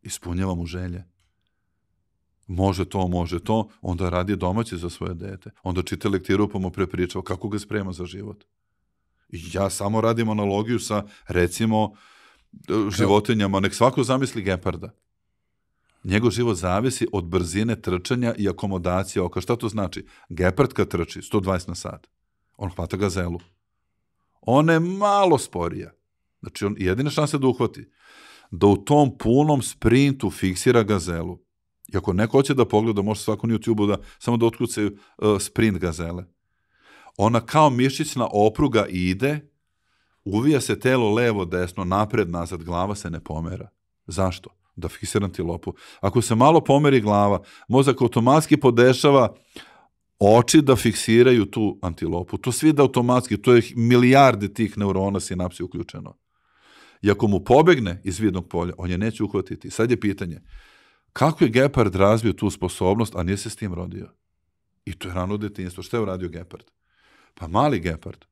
ispunjava mu želje. Može to, onda radi domaći za svoje dete. Onda čita lektiru pa mu prepričava kako ga sprema za život. I ja samo radim analogiju sa, recimo, životinjama. Nek svako zamisli geparda. Njegov život zavisi od brzine trčanja i akomodacije oka. Šta to znači? Gepard kad trči 120 na sat, on hvata gazelu. Ona je malo sporija. Znači, on jedina šansa da uhvati. Da u tom punom sprintu fiksira gazelu. I ako neko hoće da pogleda, može svako na YouTube-u samo da otkucaju sprint gazele. ona kao mišićna opruga ide, uvija se telo levo, desno, napred, nazad, glava se ne pomera. Zašto? Da fiksira antilopu. Ako se malo pomeri glava, mozak automatski podešava oči da fiksiraju tu antilopu. To svi da automatski, to je milijarde tih neurona sinapsi uključeno. I ako mu pobegne iz vidnog polja, on je neće uhvatiti. Sad je pitanje, kako je gepard razvio tu sposobnost, a nije se s tim rodio? I to je rano detinjstvo. Šta je uradio gepard? Pa mali gepard.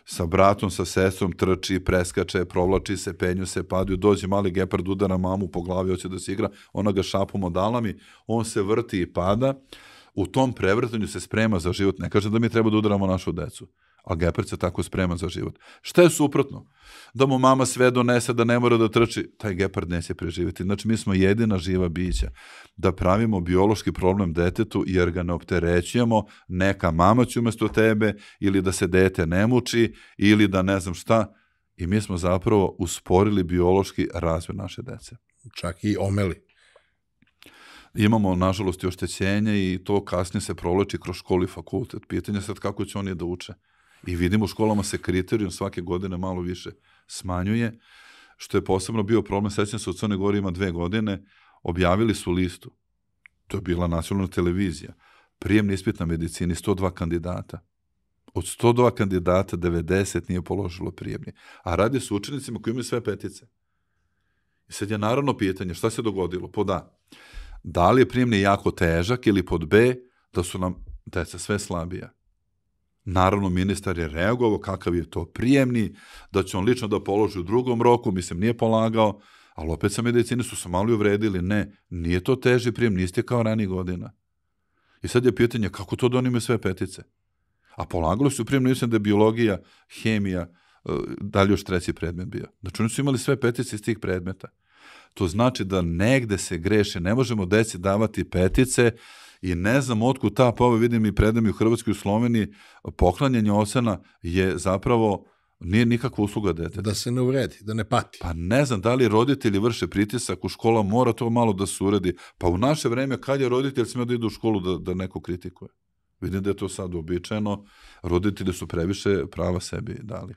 Sa bratom, sa sestrom trči, preskače, provlači se, penju se, paduju, dođe mali gepard, udara mamu po glavi, hoće da se igra, ona ga šapom odalami, on se vrti i pada. U tom prevrtanju se sprema za život. Ne kaže da mi treba da udaramo našu decu, ali gepard se tako sprema za život. Šta je suprotno? Da mu mama sve donese, da ne mora da trči, taj gepard neće preživjeti. Znači, mi smo jedina živa bića da pravimo biološki problem detetu jer ga ne opterećujemo, neka mama će umjesto tebe, ili da se dete ne muči, ili da ne znam šta. I mi smo zapravo usporili biološki razvoj naše dece. Čak i omeli. Imamo, nažalost, i oštećenje i to kasnije se provlači kroz školu i fakultet. Pitanje je sad kako će oni da uče. I vidimo u školama se kriterijum svake godine malo više smanjuje, što je posebno bio problem. Sećam se, u Crnoj Gori ima 2 godine, objavili su listu. To je bila nacionalna televizija. Prijemni ispit na medicini, 102 kandidata. Od 102 kandidata, 90 nije položilo prijemni. A radi su učenicima koji imaju sve petice. I sad je naravno pitanje, šta se dogodilo? Pod A, da li je prijemni jako težak, ili pod B, da su nam deca sve slabija. Naravno, ministar je reagovao kakav je to prijemni, da će on lično da položi u drugom roku, mislim, nije polagao, ali opet sa medicine su se malo uvredili, ne, nije to teži prijem, niste kao ranijih godina. I sad je pitanje, kako to da oni imaju sve petice? A polagalo su prijem, mislim da je biologija, hemija, dalje još 3. predmet bio. Znači, oni su imali sve petice iz tih predmeta. To znači da negde se greše, ne možemo deci davati petice i ne znam otkud ta, pa ovo vidim i predam i u Hrvatskoj i u Sloveniji, poklanjanje ocena je zapravo, nije nikakva usluga deteta. Da se ne uvredi, da ne pati. Pa ne znam da li roditelji vrše pritisak u škola, mora to malo da se uredi. Pa u naše vreme, kad je roditelj smio da ide u školu da neko kritikuje? Vidim da je to sad uobičajeno, roditelji su previše prava sebi dali.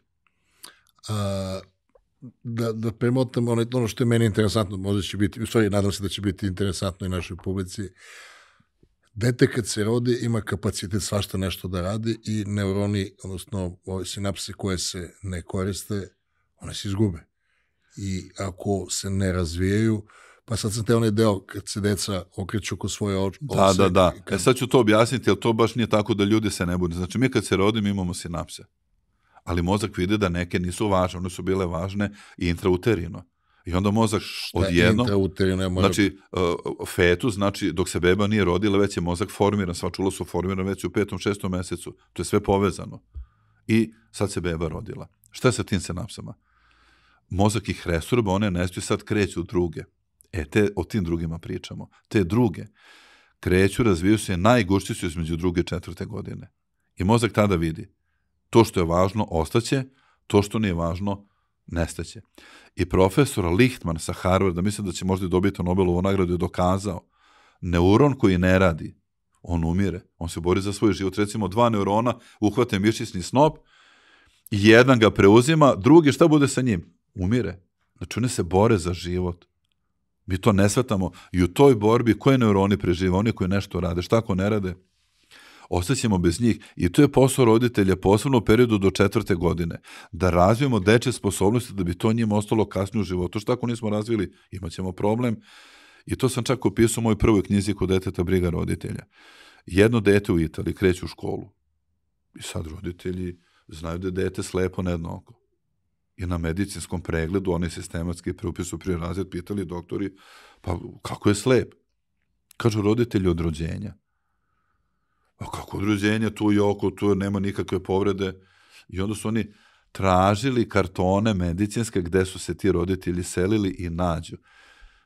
Da premotam ono što je meni interesantno, možda će biti, u stvari nadam se da će biti interesantno i našoj publici. Dete kad se rodi ima kapacitet svašta nešto da radi i neuroni, odnosno sinapse koje se ne koriste, one se izgube. I ako se ne razvijaju, pa sad sam te onaj deo kad se deca okreću ko svoje ose. Da. Sad ću to objasniti, jer to baš nije tako da ljudi se ne bude. Znači, mi kad se rodimo imamo sinapse. Ali mozak vidi da neke nisu važne, one su bile važne i intrauterino. I onda mozak odjedno, znači fetus, znači dok se beba nije rodila, već je mozak formiran, sva čula su formirana već u 5. 6. mesecu. To je sve povezano. I sad se beba rodila. Šta je sa tim sinapsama? Mozak ih resurba, one nestaju, sad kreću druge. O tim drugima pričamo. Te druge kreću, razvijaju se, najgušći su između 2. i 4. godine. I mozak tada vidi. To što je važno ostaće, to što nije važno nestaće. I profesor Lichtman sa Harvarda, mislim da će možda dobiti Nobelovu nagradu, je dokazao, neuron koji ne radi, on umire, on se bori za svoj život. Recimo 2 neurona uhvate mišićni snop, jedan ga preuzima, drugi šta bude sa njim? Umire. Znači oni se bore za život. Mi to ne shvatamo. I u toj borbi koje neuroni prežive? Oni koji nešto rade. Šta ako ne rade? Ostaćemo bez njih. I to je posao roditelja, posebno u periodu do 4. godine. Da razvijemo dečje sposobnosti da bi to njima ostalo kasnije u životu. Šta ako nismo razvili? Imaćemo problem. I to sam čak opisao u mojoj prvoj knjizi Kod deteta briga roditelja. Jedno dete u Italiji kreće u školu. I sad roditelji znaju da je dete slepo na jedno oko. I na medicinskom pregledu, oni sistematski preupisu prije razred, pitali doktori, pa kako je slep? Kažu roditelji od rođenja. A kako od rođenja, tu je oko, tu nema nikakve povrede. I onda su oni tražili kartone medicinske gde su se ti roditelji selili i nađu.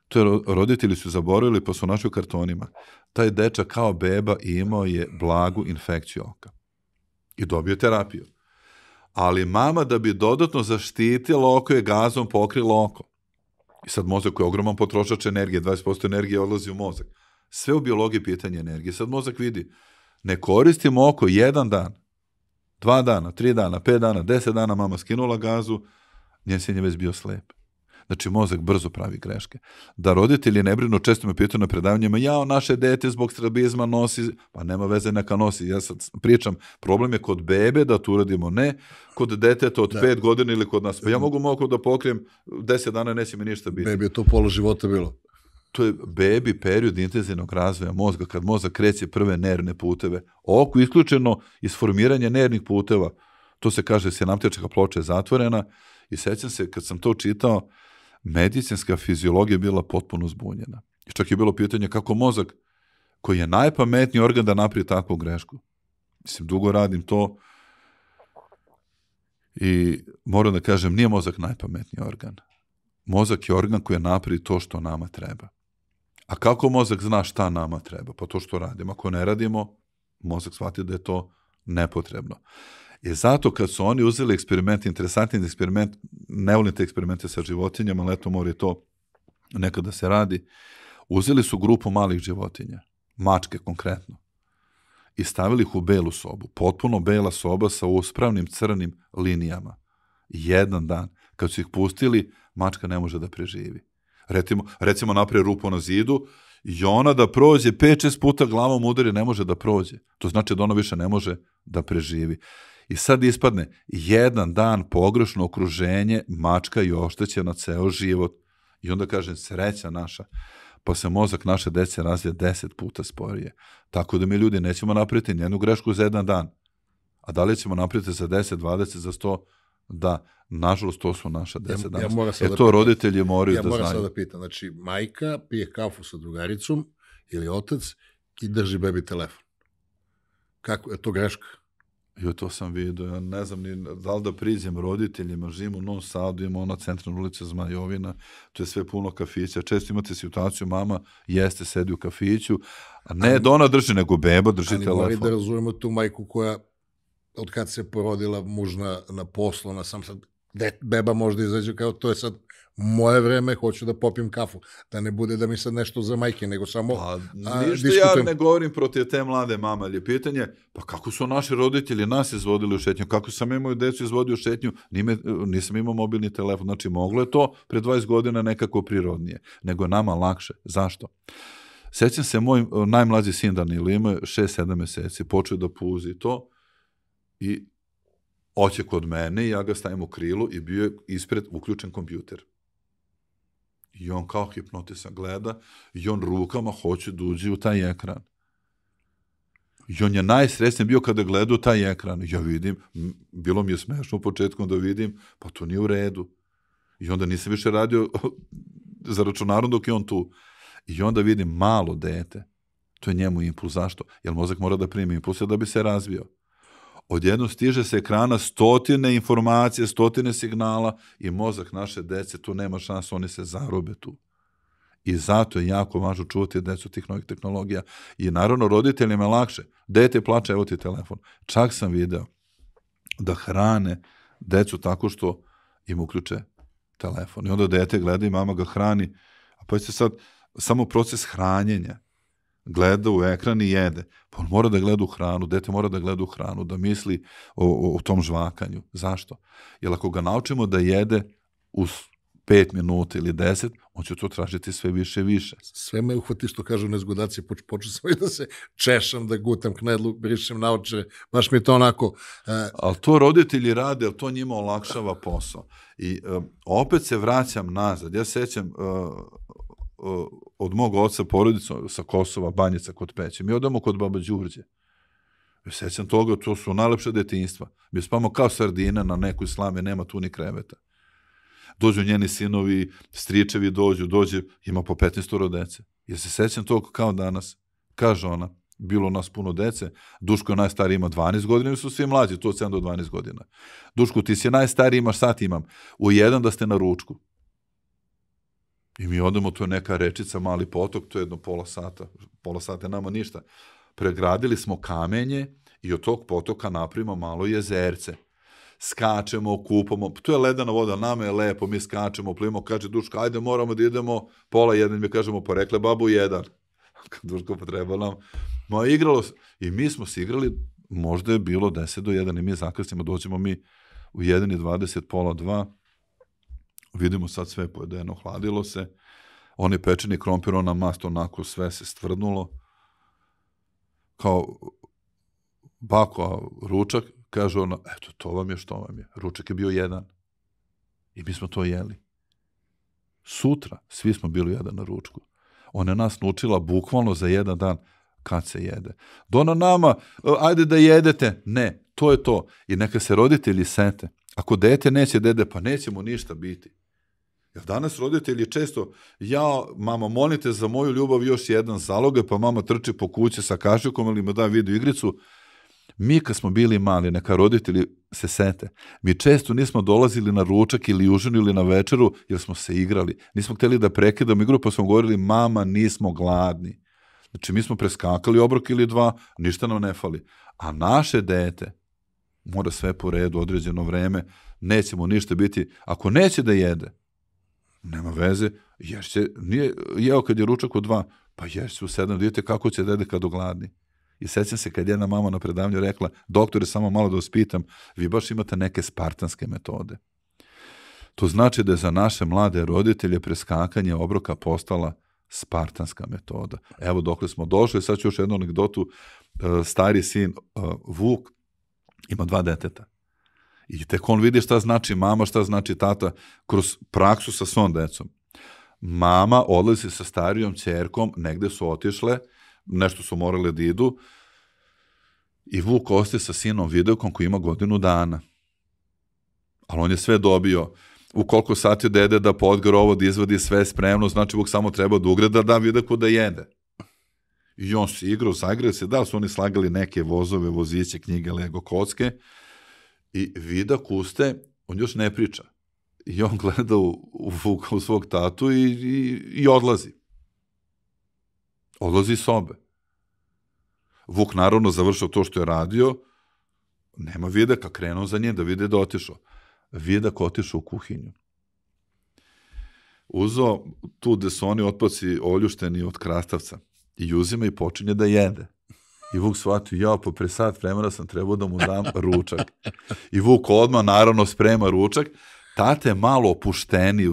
To je, roditelji su zaboravili, pa su našli u kartonima. Taj dečak kao beba imao je blagu infekciju oka. I dobio terapiju. Ali mama da bi dodatno zaštitila oko je gazom pokrila oko. I sad mozak koji je ogroman potrošač energije, 20% energije odlazi u mozak. Sve u biologiji pitanje energije. Sad mozak vidi, ne koristimo oko 1 dan. 2 dana, 3 dana, 5 dana, 10 dana mama skinula gazu, njen sin je već bio slep. Znači, mozak brzo pravi greške. Da roditelji ne brinu, često me pitaju na predavanjima, naše dete zbog strabizma nosi, pa nema veze, neka nosi. Ja sad pričam, problem je kod bebe da to uradimo, ne kod deteta od 5 godina ili kod nas. Pa ja mogu da pokrijem 10 dana, neće mi ništa biti. Bebi je to pola života bilo. To je bebi period intenzivnog razvoja mozga, kad mozak kreće prve nervne puteve. Oko isključeno iz formiranja nervnih puteva, to se kaže sinaptička ploča je zatvorena i sećam se kad sam to čitao, medicinska fiziologija je bila potpuno zbunjena. I čak je bilo pitanje kako mozak, koji je najpametniji organ da napravi takvu grešku. Mislim, dugo radim to i moram da kažem, nije mozak najpametniji organ. Mozak je organ koji napravi to što nama treba. A kako mozak zna šta nama treba? Pa to što radimo. Ako ne radimo, mozak shvati da je to nepotrebno. I zato kad su oni uzeli eksperiment, interesantni eksperiment, ne volim te eksperimente sa životinjama, ali eto mora to nekada se radi, uzeli su grupu malih životinja, mačke konkretno, i stavili ih u belu sobu, potpuno bela soba sa uspravnim crnim linijama. Jedan dan, kad su ih pustili, mačka ne može da preživi. Recimo napravi rupu na zidu i ona da prođe 5-6 puta glavom udari, ne može da prođe. To znači da ona više ne može da preživi. I sad ispadne jedan dan pogrešno okruženje, mačka je oštećena ceo život. I onda kažem, sreća naša, pa se mozak naše dece razvija 10 puta sporije. Tako da mi ljudi nećemo napraviti nijednu grešku za jedan dan. A da li ćemo napraviti za 10, 20, za 100? Da, nažalost, to su naša deca danas. To roditelji moraju da znaju. Ja moram sad da pitam, znači, majka pije kafu sa drugaricom ili otac i drži bebi telefon. Kako je to greška? To sam vidio, ja ne znam ni da li da priđem roditeljima, živim u Novom Sadu, ima ona centralna ulica Zmajovina, to je sve puno kafića, često imate situaciju, mama sedi u kafiću, a ne da ona drži, nego beba drži telefon. Ali moramo da razumemo tu majku koja, od kad se porodila muž na poslu, ona sam sad, beba možda izađe kao, to je sad moje vreme, hoću da popijem kafu, da ne bude da mi sad nešto za majke, nego samo ništa ja ne govorim protiv te mlade mame, ali je pitanje, pa kako su naši roditelji nas izvodili u šetnju, kako sam imao decu izvodio u šetnju, nisam imao mobilni telefon, znači moglo je to pre 20 godina nekako prirodnije, nego je nama lakše. Zašto? Sećam se, moj najmlađi sin Danilo ima 6-7 meseci, počeo da puzi to i oće kod mene i ja ga stavim u krilu i bio je ispred uključen kompjuter. I on kao hipnotisan gleda i on rukama hoće da uđe u taj ekran. I on je najsrećniji bio kada gleda u taj ekran. Ja vidim, bilo mi je smešno u početku da vidim, pa to nije u redu. I onda nisam više radio za računarom dok je on tu. I onda vidim malo dete. To je njemu impuls. Zašto? Jer mozak mora da primi impulse da bi se razvio. Odjednom stiže se ekrana 100 informacije, 100 signala i mozak naše dece, tu nema šanse, oni se zarobe tu. I zato je jako važno čuvati decu tih novih tehnologija. I naravno roditeljima je lakše. Dete plače, evo ti telefon. Čak sam video da hrane decu tako što im uključe telefon. I onda dete gleda i mama ga hrani. A pa je sad samo proces hranjenja. Gleda u ekran i jede. Pa on mora da gleda u hranu, dete mora da gleda u hranu, da misli o tom žvakanju. Zašto? Jer ako ga naučimo da jede u 5 minuta ili 10, on će to tražiti sve više i više. Sve me uhvati što kažu nezgodaci, počeo sam i da se češam, da gutam knedlu, brišem naočare, baš mi je to onako... Ali to roditelji rade, ali to njima olakšava posao. I opet se vraćam nazad. Ja sećam... od mog oca porodicu sa Kosova, Banjica kod Peće. Mi odemo kod baba Đurđe. Sećam toga, to su najlepše detinjstva. Mi spamo kao sardina na nekoj slame, nema tu ni kreveta. Dođu njeni sinovi, stričevi dođe, ima po 15 dece. Jer se sećam toga kao danas. Kaže ona, bilo nas puno dece, Duško je najstariji, ima 12 godina, su svi mlađi, to od 7 do 12 godina. Duško, ti si najstariji, imaš sat, imam. U 1 da ste na ručku. I mi odemo, to je neka rečica, mali potok, to je jedno pola sata nama ništa. Pregradili smo kamenje i od tog potoka napravimo malo jezerce. Skačemo, kupamo, to je ledena voda, nama je lepo, mi skačemo, plivimo, kaže Duško, ajde moramo da idemo, 12:30, mi kažemo, pa rekle babu 1. Kad Duško potreba nam, igralo se. I mi smo se igrali možda je bilo 10 do 1 i mi zakasnimo, dođemo mi u 1:20, pola 2, vidimo sad sve pojedeno, hladilo se, oni pečeni krompir, ona mast, onako sve se stvrdnulo, kao bako, ručak, kaže ona, eto, to vam je što vam je. Ručak je bio 1. I mi smo to jeli. Sutra svi smo bili 1 na ručku. Ona je nas naučila bukvalno za 1 dan kad se jede. Dona nama, ajde da jedete. Ne, to je to. I neka se roditelji sete. Ako dete neće dede, pa neće mu ništa biti. Jer danas roditelji često, mama, molite za moju ljubav još 1 zaloga, pa mama trči po kući sa kašikom ili mu da video igricu. Mi kad smo bili mali, neka roditelji se sete, mi često nismo dolazili na ručak ili užinu ili na večeru jer smo se igrali. Nismo htjeli da prekidamo igru pa smo govorili mama nismo gladni. Znači mi smo preskakali obrok ili 2, ništa nam ne fali. A naše dete mora sve po redu, određeno vreme, neće mu ništa biti. Ako neće da jede, nema veze, ješće, nije jeo kad je ručak u 2, pa ješće u 7, vidite kako će dede kad ogladni. I sećam se kad jedna mama na predavanju rekla, doktore, samo malo da vas pitam, vi baš imate neke spartanske metode. To znači da je za naše mlade roditelje preskakanje obroka postala spartanska metoda. Evo dokle smo došli, sad ću još jednu anegdotu, stari sin Vuk ima 2 deteta. I tek on vidi šta znači mama, šta znači tata kroz praksu sa svom decom. Mama odlazi sa starijom ćerkom, negde su otišle, nešto su morali da idu i Vuk ostaje sa sinom videokom koji ima 1 godinu dana. Ali on je sve dobio. U koliko sati dede da podgre ovo, da izvadi sve spremno, znači Vuk samo treba da ugreda, da videoku da jede. I on se igrao, zagrao se, da su oni slagali neke vozove, voziće, knjige, Lego, kocke i vidak uste, on još ne priča. I on gleda u Vuka, u svog tatu i odlazi. Odlazi iz sobe. Vuk naravno završao to što je radio, nema vidaka, krenuo za nje da vide da otišao. Vidak otišao u kuhinju. Uzeo tu gde su oni otpaci oljušteni od krastavca i uzima i počinje da jede. I Vuk shvatio, pa pre sat vremena sam trebao da mu dam ručak. I Vuk odmah naravno sprema ručak. Tata je malo opušteniji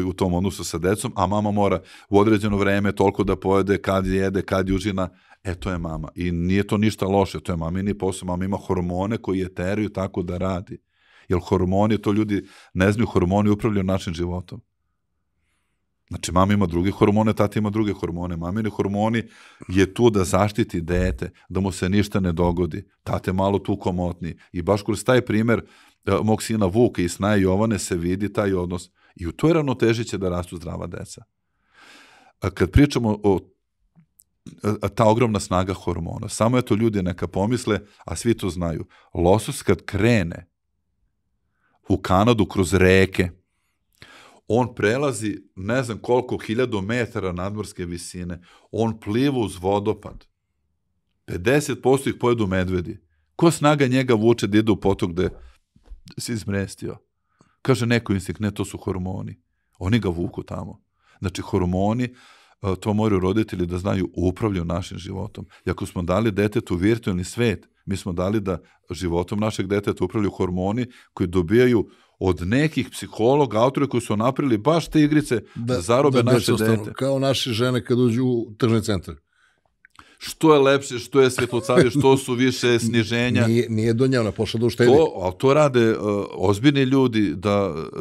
u tom odnosu sa decom, a mama mora u određeno vreme toliko da pojede, kad jede, kad užina, to je mama. I nije to ništa loše, to je mamini posao, mama ima hormone koji je teraju tako da radi. Jer hormoni, to ljudi ne znaju, hormoni upravljaju našim životom. Znači, mama ima druge hormone, tata ima druge hormone. Mamini hormoni je tu da zaštiti dete, da mu se ništa ne dogodi. Tate malo tu komotni. I baš kroz taj primer mog sina Vuka i Snaje Jovane se vidi taj odnos. I u toj ravnoteži će da rastu zdrava deca. Kad pričamo o ta ogromna snaga hormona, samo eto ljudi neka pomisle, a svi to znaju. Losos kad krene u Kanadu kroz reke, on prelazi ne znam koliko 1000 metara nadmorske visine, on pliva uz vodopad. 50% ih pojedu medvedi. Ko snaga njega vuče da ide u potok gde si izmrestio? Kaže neko instinkt, ne, to su hormoni. Oni ga vuku tamo. Znači, hormoni, to moraju roditelji da znaju, upravljaju našim životom. I ako smo dali detetu virtualni svet, mi smo dali da životom našeg deteta upravljaju hormoni koji dobijaju od nekih psihologa, autora koji su napravili baš te igrice da zarobe naše dete. Kao naše žene kad uđu u tržni centar. Što je lepše, što je svetlocavije, što su više sniženja. Nije donjavna, pošla da uštedi. Ali to rade ozbiljni ljudi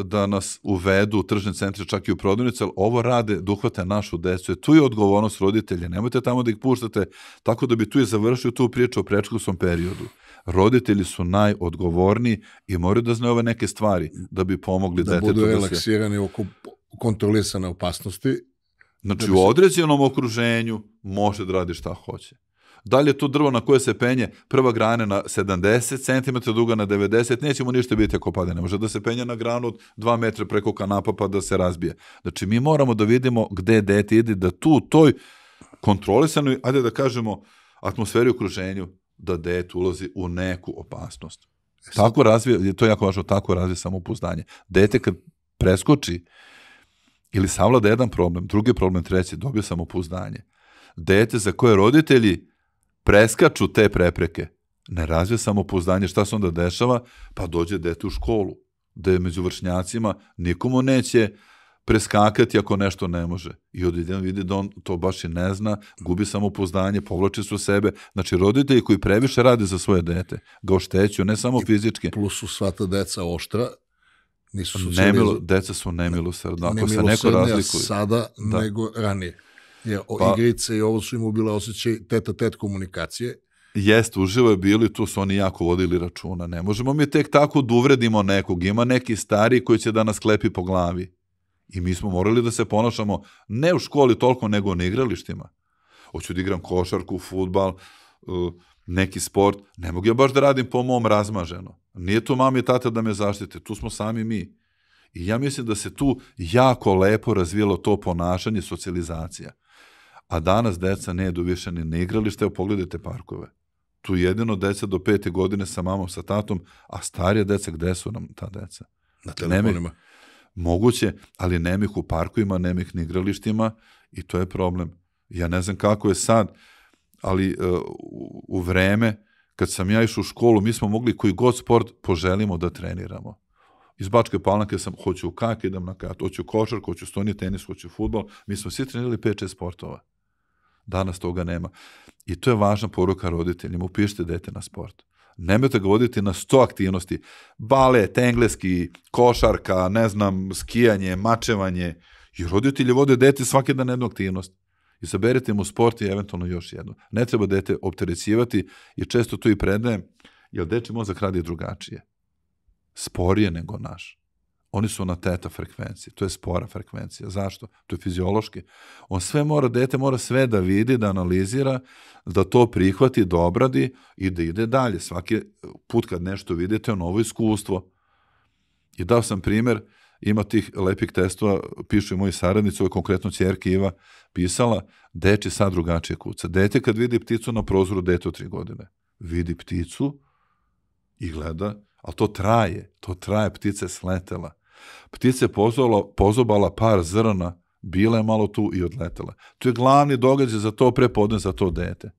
da nas uvedu u tržne centre, čak i u prodavnice, ali ovo rade da uhvate našu decu. Tu je odgovornost roditelja. Nemojte tamo da ih puštate, tako da bi tu i završio tu priču o predškolskom periodu. Roditelji su najodgovorniji i moraju da znaju ove neke stvari da bi pomogli detetu. Da budu relaksirani oko kontrolisane opasnosti. Znači, u određenom okruženju može da radi šta hoće. Da li je to drvo na koje se penje prva grana na 70 cm, druga na 90, neće mu ništa biti ako pade. Ne može da se penje na granu od 2 metra preko kanapa pa da se razbije. Znači, mi moramo da vidimo gde dete ide, da tu, toj kontrolisanoj, ajde da kažemo, atmosferi okruženju, da dete ulazi u neku opasnost. Tako razvije, to je jako važno, tako razvije samopouzdanje. Dete kad preskoči ili savlada jedan problem, drugi problem, treći, dobio samopouzdanje. Dete za koje roditelji preskaču te prepreke, ne razvije samopouzdanje, šta se onda dešava? Pa dođe dete u školu, gde među vršnjacima nikomu neće preskakati ako nešto ne može. I odjednom vidi da on to baš i ne zna, gubi samopouzdanje, povlači se u sebe. Znači, roditelji koji previše rade za svoje dete, ga oštećuju, ne samo fizički. Plus su sva ta deca oštra, nisu deca su nemilosrdna. Ako se neko razlikuje. Sada nego ranije. Jer igrice i ovo su im ubile osjećaj teta-tet komunikacije. Jest, uživo je bili, tu su oni jako vodili računa. Ne možemo mi tek tako da uvredimo nekog. Ima neki stari koji će da nas klepi po glavi. I mi smo morali da se ponašamo ne u školi toliko, nego na igralištima. Hoću da igram košarku, fudbal, neki sport. Ne mogu ja baš da radim po mom razmaženo. Nije tu mami i tata da me zaštite, tu smo sami mi. I ja mislim da se tu jako lepo razvijelo to ponašanje, socijalizacija. A danas deca ne idu više ni na igralište, pogledajte parkove. Tu jedino deca do 5. godine sa mamom, sa tatom, a starija deca, gde su nam ta deca? Na telefonima. Moguće, ali nema ih u parkovima, nema ih na igralištima i to je problem. Ja ne znam kako je sad, ali u vreme kad sam ja išao u školu, mi smo mogli koji god sport poželimo da treniramo. Iz Bačke Palanke sam, hoću u kak, idem na kak, hoću košarku, hoću stoni tenis, hoću fudbal. Mi smo svi trenirali 5-6 sportova. Danas toga nema. I to je važna poruka roditeljima. Upišite dete na sport. Nemojte ga voditi na 100 aktivnosti. Balet, engleski, košarka, ne znam, skijanje, mačevanje. I roditelji vode dete svaki dan jednu aktivnost. I saberite mu sport i eventualno još jednu. Ne treba dete opterećivati i često to i predajem, jer dečji mozak radi drugačije. Sporije nego naš. Oni su na teta frekvenciji. To je spora frekvencija. Zašto? To je fiziološki. On sve mora, dete mora sve da vidi, da analizira, da to prihvati, da obradi i da ide dalje. Svaki put kad nešto vidite, je novo iskustvo. I dao sam primjer, ima tih lepih testova, pišu i moji saradnici, ovo je konkretno ćerka Iva pisala, dečji sad drugačije kuca. Dete kad vidi pticu na prozoru, dete od 3 godine. Vidi pticu i gleda, ali to traje, ptica je sletela. Ptica je pozobala par zrna, bila je malo tu i odletela. To je glavni događaj za to prepodne, za to dete.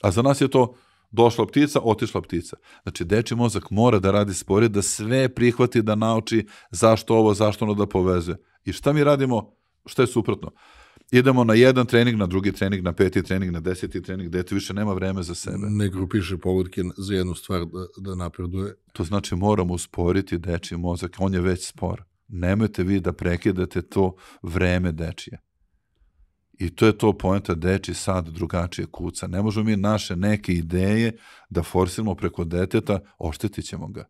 A za nas je to došla ptica, otišla ptica. Znači, dečji mozak mora da radi sporije, da sve prihvati, da nauči zašto ovo, zašto ono da povezuje. I šta mi radimo? Šta je suprotno? Idemo na jedan trening, na drugi trening, na 5. trening, na 10. trening, dete više nema vreme za sebe. Ne grupiše pogodke za jednu stvar da napreduje. To znači moramo usporiti dečji mozak, on je već spor. Nemojte vi da prekidate to vreme dečije. I to je to poenta, dečji sad drugačije kuca. Ne možemo mi naše neke ideje da forsiramo preko deteta, oštetit ćemo ga.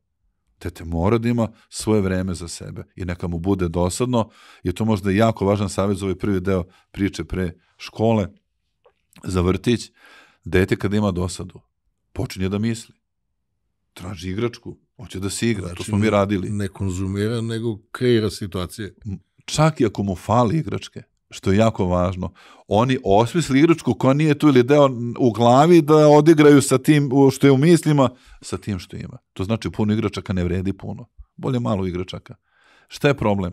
Dete mora da ima svoje vreme za sebe i neka mu bude dosadno. I to možda je jako važan savjet za ovaj prvi deo priče pre škole, za vrtić. Dete kada ima dosadu, počinje da misli. Traži igračku, hoće da se igra, znači, to smo mi radili. Ne konzumira, nego kreira situacije. Čak i ako mu fali igračke, što je jako važno, oni osmisli igračku koja nije tu ili deo u glavi da odigraju sa tim što je u mislima, sa tim što ima. To znači puno igračaka ne vredi puno. Bolje malo igračaka. Šta je problem?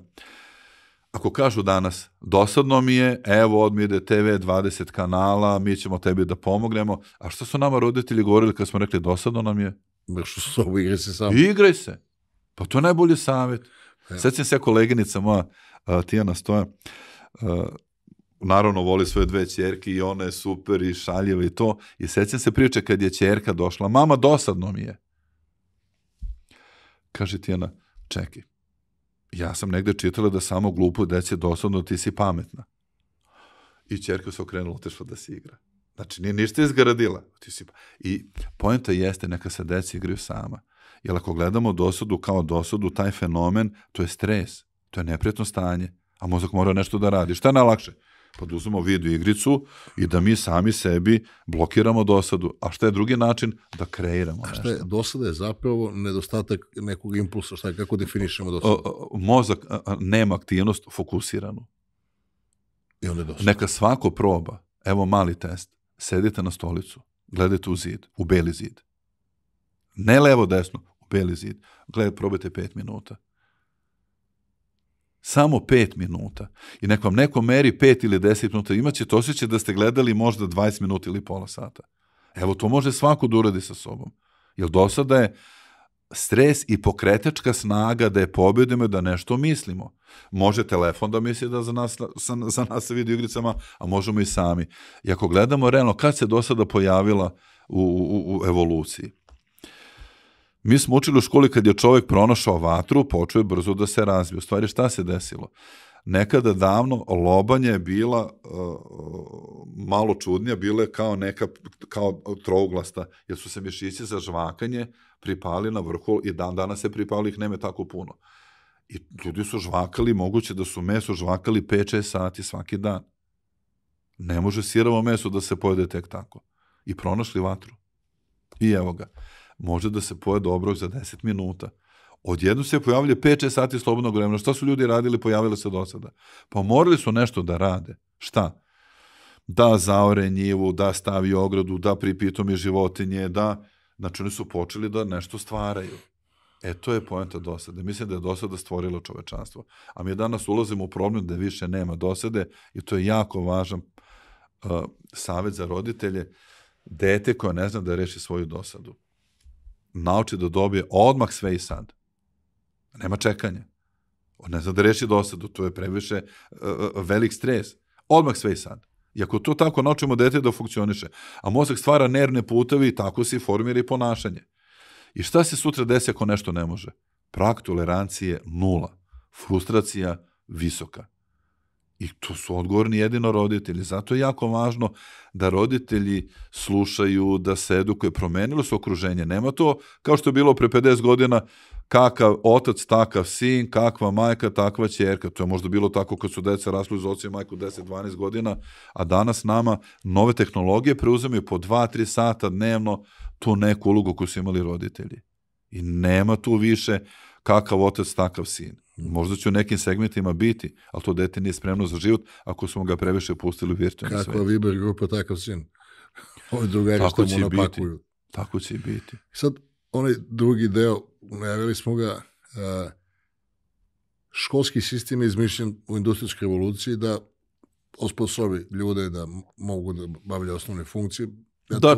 Ako kažu danas, dosadno mi je, evo odmi ide TV 20 kanala, mi ćemo tebi da pomognemo, a što su nama roditelji govorili kad smo rekli dosadno nam je? Što su ovo, igraj se samo. Igraj se. Pa to je najbolji savjet. Sećam se koleginica moja, Tijana Stoja, naravno voli svoje 2 ćerke i ona je super i šaljiva i to. I sećam se priče kad je ćerka došla, mama, dosadno mi je. Kaže Tijana, čekaj, ja sam negde čitala da samo glupo deci je dosadno, ti si pametna. I ćerka se okrenula, otišla da se igra. Znači, nije ništa izgradila. I poenta jeste, neka se deci igraju sama. Jer ako gledamo dosadu kao dosadu, taj fenomen, to je stres, to je neprijatno stanje, a mozak mora nešto da radi. Šta je najlakše? Pa da uzmemo video igricu i da mi sami sebi blokiramo dosadu. A šta je drugi način? Da kreiramo nešto. A šta je? Dosada je zapravo nedostatak nekog impulsa. Šta je? Kako definišemo dosadu? Mozak nema aktivnost fokusiranu. I onda je dosada. Neka svako proba. Evo mali test. Sedite na stolicu, gledajte u zid, u beli zid. Ne levo, desno, u beli zid. Probajte 5 minuta. Samo 5 minuta. I nek vam neko meri 5 ili 10 minuta, imaćete osjećaj da ste gledali možda 20 minuta ili pola sata. Evo, to može svako da uradi sa sobom. Jer do sada je stres i pokretačka snaga da je pobedimo da nešto mislimo. Može telefon da misli da za nas se vidi u igricama, a možemo i sami. I ako gledamo realno kad se do sada pojavila u evoluciji. Mi smo učili u školi kad je čovjek pronašao vatru, počeo je brzo da se razvije. U stvari šta se desilo? Nekada davno lobanja je bila malo čudnija, bila je kao trouglasta, jer su se mišići za žvakanje pripali na vrhu i danas se pripali, ih nema tako puno. I ljudi su žvakali, moguće da su meso žvakali 5-6 sati svaki dan. Ne može sirovo meso da se pojede tek tako. I pronašli vatru. I evo ga. Može da se pojede obrok za 10 minuta. Odjednom se pojavlja 5-6 sati slobodnog vremena. Šta su ljudi radili, pojavili se do sada? Pa morali su nešto da rade. Šta? Da zaore njivu, da stavi ogradu, da pripitomi životinje, znači oni su počeli da nešto stvaraju. To je poenta dosade. Mislim da je dosada stvorilo čovečanstvo. A mi danas ulazimo u problem da više nema dosade i to je jako važan savjet za roditelje. Dete koje ne zna da reši svoju dosadu. Nauči da dobije odmah sve i sad. Nema čekanja. On ne zna da reši dosadu, to je previše velik stres. Odmah sve i sad. I ako to tako naučimo dete da funkcioniše, a mozak stvara nervne putevi i tako se formira i ponašanje. I šta se sutra desi ako nešto ne može? Prag tolerancije 0. Frustracija visoka. I tu su odgovorni jedino roditelji. Zato je jako važno da roditelji slušaju, da se edukuju. Promenilo se okruženje. Nema to kao što je bilo pre 50 godina, kakav otac, takav sin, kakva majka, takva ćerka. To je možda bilo tako kad su deca rasli uz oca i majku 10-12 godina, a danas nama nove tehnologije preuzimaju po 2-3 sata dnevno tu neku ulogu koju su imali roditelji. I nema tu više kakav otac, takav sin. Možda će u nekim segmentima biti, ali to dete nije spremno za život ako smo ga previše pustili u virtualni svet. Kakva Viber grupa, takav sin. Ovi drugari što mu napakuju. Tako će i biti. Sad, onaj drugi deo, najavili smo ga, školski sistem je izmišljen u industrijskoj revoluciji da osposobi ljude da mogu da bavljaju osnovne funkcije.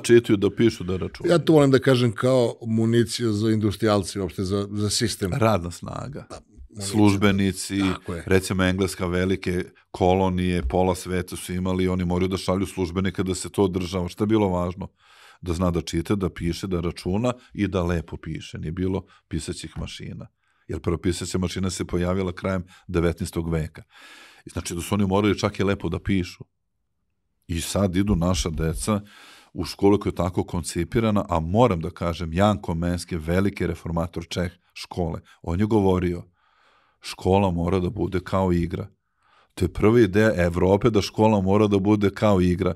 Čitaju, da pišu, da računaju. Ja to volim da kažem kao municija za industrijalce, uopšte za sistem. Radna snaga. Službenici, recimo Engleska, velike kolonije, pola sveta su imali, oni moraju da šalju službenike da se to održava. Šta je bilo važno? Da zna da čita, da piše, da računa i da lepo piše. Nije bilo pisaćih mašina. Jer prva pisaća mašina se pojavila krajem 19. veka. Znači da su oni morali čak i lepo da pišu. I sad idu naša deca u školu koja je tako koncipirana, a moram da kažem, Jan Komenski, veliki reformator Čeh škole, on je govorio, škola mora da bude kao igra. To je prva ideja Evrope da škola mora da bude kao igra.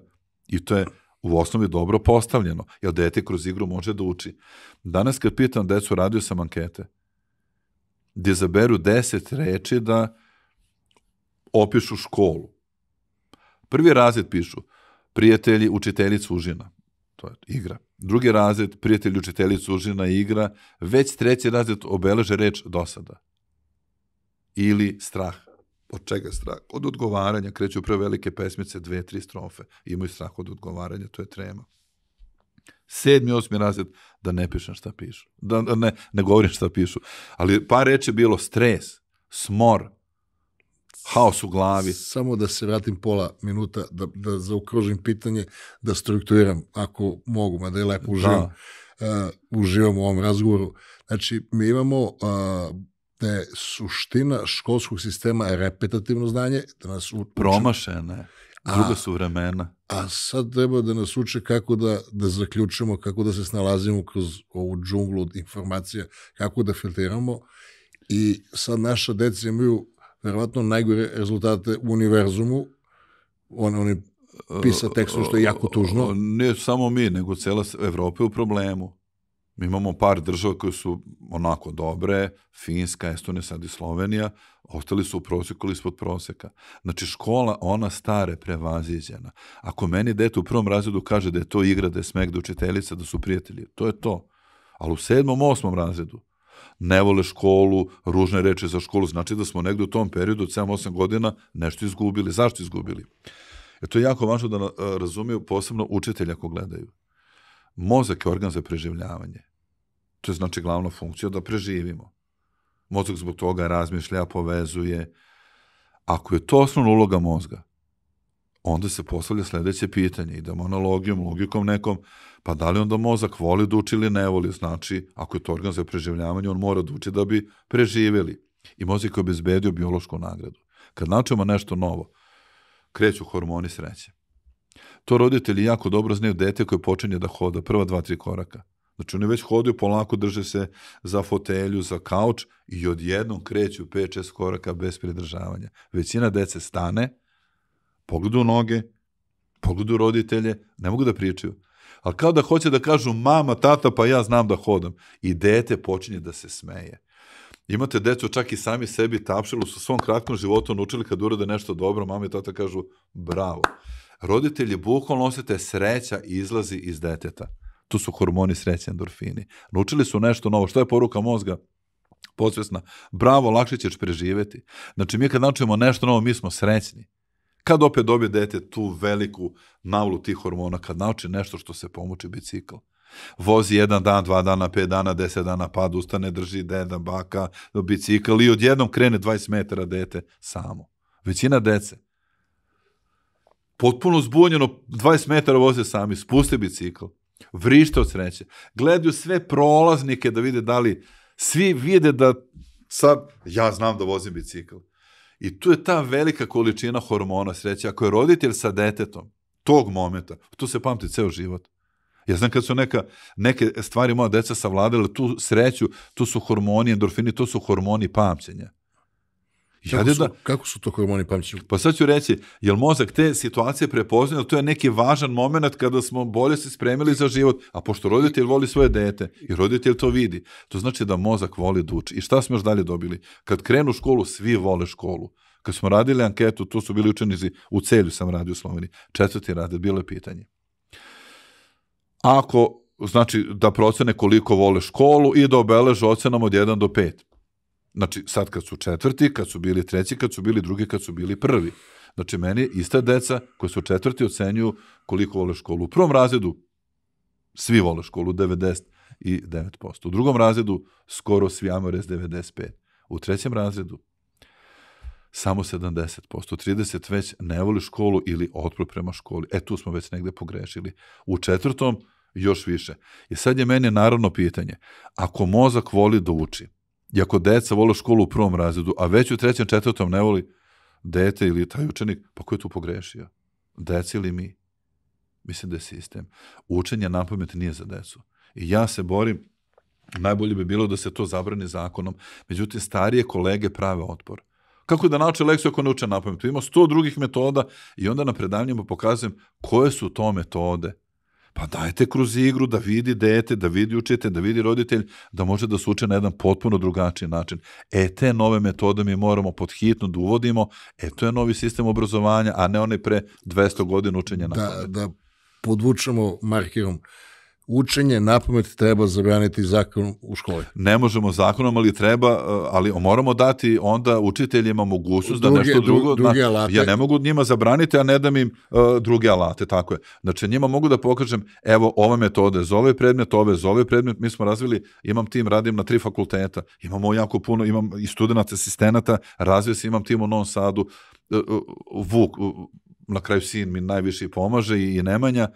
I to je u osnovi dobro postavljeno, jer dete kroz igru može da uči. Danas kad pitam decu, radio sam ankete, gdje izaberu 10 reči da opišu školu. Prvi razred pišu prijatelji, učiteljica, užina. To je igra. Drugi razred, prijatelji, učiteljica, užina, igra. Već treći razred obeleže reč dosada. Ili strah. Od čega strah? Od odgovaranja. Kreću prve velike pesmice, 2-3 strofe. Imaju strah od odgovaranja, to je trema. 7. 8. razred, da ne pišem šta pišu. Da ne govorim šta pišu. Ali par reči je bilo stres, smor, haos u glavi. Samo da se vratim pola minuta, da zaokružim pitanje, da strukturiram, ako mogu, mada je lepo uživam u ovom razgovoru. Znači, mi imamo da je suština školskog sistema repetativno znanje. Da nas promašene, druga su vremena. A sad treba da nas uče kako da zaključimo, kako da se snalazimo kroz ovu džunglu od informacija, kako da filtriramo. I sad naša deca imaju verovatno najgore rezultate u univerzumu. Oni pisa tekstu, što je jako tužno. Ne samo mi, nego cela Evropa je u problemu. Mi imamo par država koje su onako dobre, Finska, Estonija, sad i Slovenija, ostali su u proseku ili ispod proseka. Znači škola, ona stare, prevaziđena. Ako meni dete u prvom razredu kaže da je to igra, da je smek, da je učiteljica, da su prijatelji, to je to. Ali u 7. 8. razredu, ne vole školu, ružne reči za školu, znači da smo negdje u tom periodu od 7-8 godina nešto izgubili. Zašto izgubili? To je jako važno da razumiju posebno učitelji ako gledaju. Mozak je organ za preživljavanje. To je znači glavna funkcija da preživimo. Mozak zbog toga razmišlja, povezuje. Ako je to osnovna uloga mozga, onda se postavlja sljedeće pitanje. Idemo analogijom, logikom nekom, pa da li onda mozak voli da uči ili ne voli? Znači, ako je to organ za preživljavanje, on mora da uči da bi preživjeli. I mozak je obezbedio biološku nagradu. Kad naučimo nešto novo, kreću hormoni sreće. To roditelji jako dobro znaju dete koje počinje da hoda prva 2-3 koraka. Znači oni već hodaju, polako drže se za fotelju, za kauč i odjednom kreću 5-6 koraka bez pridržavanja. Većina dece stane, pogledu noge, pogledu roditelje, ne mogu da pričaju. Ali kao da hoće da kažu mama, tata, pa ja znam da hodam. I dete počinje da se smeje. Imate decu, čak i sami sebi tapšali, su svom kratkom životu naučili kad urade nešto dobro, mama i tata kažu bravo. Roditelji bukvalno osjete sreća izlazi iz deteta. Tu su hormoni sreće, endorfini. Naučili su nešto novo. Što je poruka mozga? Podsvesna. Bravo, lakše ćeš preživjeti. Znači, mi kad naučimo nešto novo, mi smo srećni. Kad opet dobije dete tu veliku navlu tih hormona, kad nauči nešto što se pomuči bicikl. Vozi 1 dan, 2 dana, 5 dana, 10 dana, pad, ustane, drži deda, baka, bicikl i odjednom krene 20 metara dete samo. Većina dece. Potpuno zbunjeno, 20 metara voze sami, spuste bicikl. Vrište od sreće. Gledaju sve prolaznike da vide da li svi vide da sad ja znam da vozim bicikl. I tu je ta velika količina hormona sreće. Ako je roditelj sa detetom tog momenta, to se pamti ceo život. Ja znam kad su neke stvari moja deca savladale, tu sreću, tu su hormoni, endorfini, to su hormoni pamćenja. Kako su to hormoni pamćenja? Pa sad ću reći, jel mozak te situacije prepoznaje, to je neki važan moment kada smo bolje se spremili za život, a pošto roditelj voli svoje dete i roditelj to vidi, to znači da mozak voli da uči. I šta smo još dalje dobili? Kad krenu u školu, svi vole školu. Kad smo radili anketu, tu su bili učenici, u Celju sam radio u Sloveniji, 4. razred, bilo je pitanje. Ako, znači, da procene koliko vole školu i da obeleže ocenom od 1 do 5. Znači, sad kad su 4, kad su bili 3, kad su bili 2, kad su bili 1. Znači, meni ista deca koji su 4 ocenjuju koliko vole školu. U prvom razredu svi vole školu, 99%. U drugom razredu skoro svi, ajmo reći 95%. U 3. razredu samo 70%. 30 već ne voli školu ili otpor prema školi. Tu smo već negde pogrešili. U 4. još više. I sad je meni naravno pitanje, ako mozak voli da uči, i ako deca vole školu u 1. razredu, a već u 3. 4. ne voli dete ili taj učenik, pa ko je tu pogrešio? Deca ili mi? Mislim da je sistem. Učenje napamet nije za decu. I ja se borim, najbolje bi bilo da se to zabrani zakonom, međutim starije kolege prave otpor. Kako da nauče lekciju ako ne uče napamet? Ima 100 drugih metoda i onda na predavanjima pokazujem koje su to metode. Pa dajte kroz igru da vidi dete, da vidi učitelj, da vidi roditelj, da može da se uče na jedan potpuno drugačiji način. Te nove metode mi moramo podhitno da uvodimo, to je novi sistem obrazovanja, a ne onaj pre 200 godina učenja napamet. Da podvučemo markerom. Učenje napamet treba zabraniti zakonom u školi. Ne možemo zakonom, ali treba, ali moramo dati onda učiteljima mogućnost da nešto drugo. Ja ne mogu njima zabraniti, a ne dam im druge alate, tako je. Znači njima mogu da pokažem, evo ove metode, za ovaj predmet, ove, za ovaj predmet, mi smo razvili, imam tim, radim na 3 fakulteta, imamo jako puno, imam i studenata, asistenata, razvio se, imam tim u Novom Sadu, Vuk, na kraju sin mi najviše pomaže i Nemanja.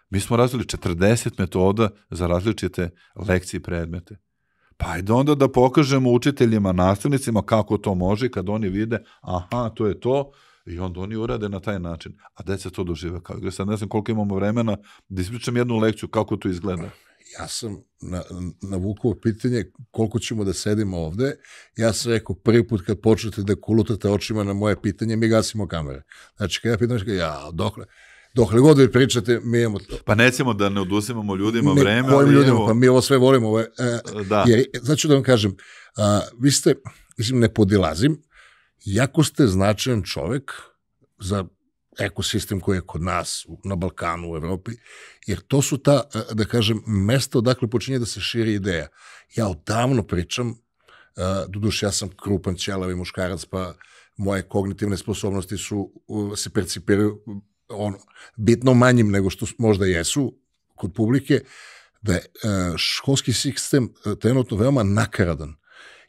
Mi smo razvili 40 metoda za različite lekcije i predmete. Pa ajde onda da pokažemo učiteljima, nastavnicima kako to može, kad oni vide, aha, to je to, i onda oni urade na taj način. A deca to dožive kao igre. Sad ne znam koliko imamo vremena da ispričam jednu lekciju, kako to izgleda. Ja sam na Vukovo pitanje koliko ćemo da sedimo ovde, ja sam rekao prvi put kad počnete da kulutate očima na moje pitanje, mi gasimo kamere. Znači, kad ja pitam, dokle god vi pričate, mi imamo... Pa nećemo da ne oduzimamo ljudima vreme. Kojim ljudima, pa mi ovo sve volimo. Jer, znači da vam kažem, vi ste, mislim, ne podilazim, jako ste značajan čovek za ekosistem koji je kod nas, na Balkanu, u Evropi, jer to su ta, da kažem, mesta odakle počinje da se širi ideja. Ja odavno pričam Doduše, ja sam krupan, ćelavi muškarac, pa moje kognitivne sposobnosti se percipiraju bitno manjim nego što možda jesu kod publike, da je školski sistem trenutno veoma nakaradan,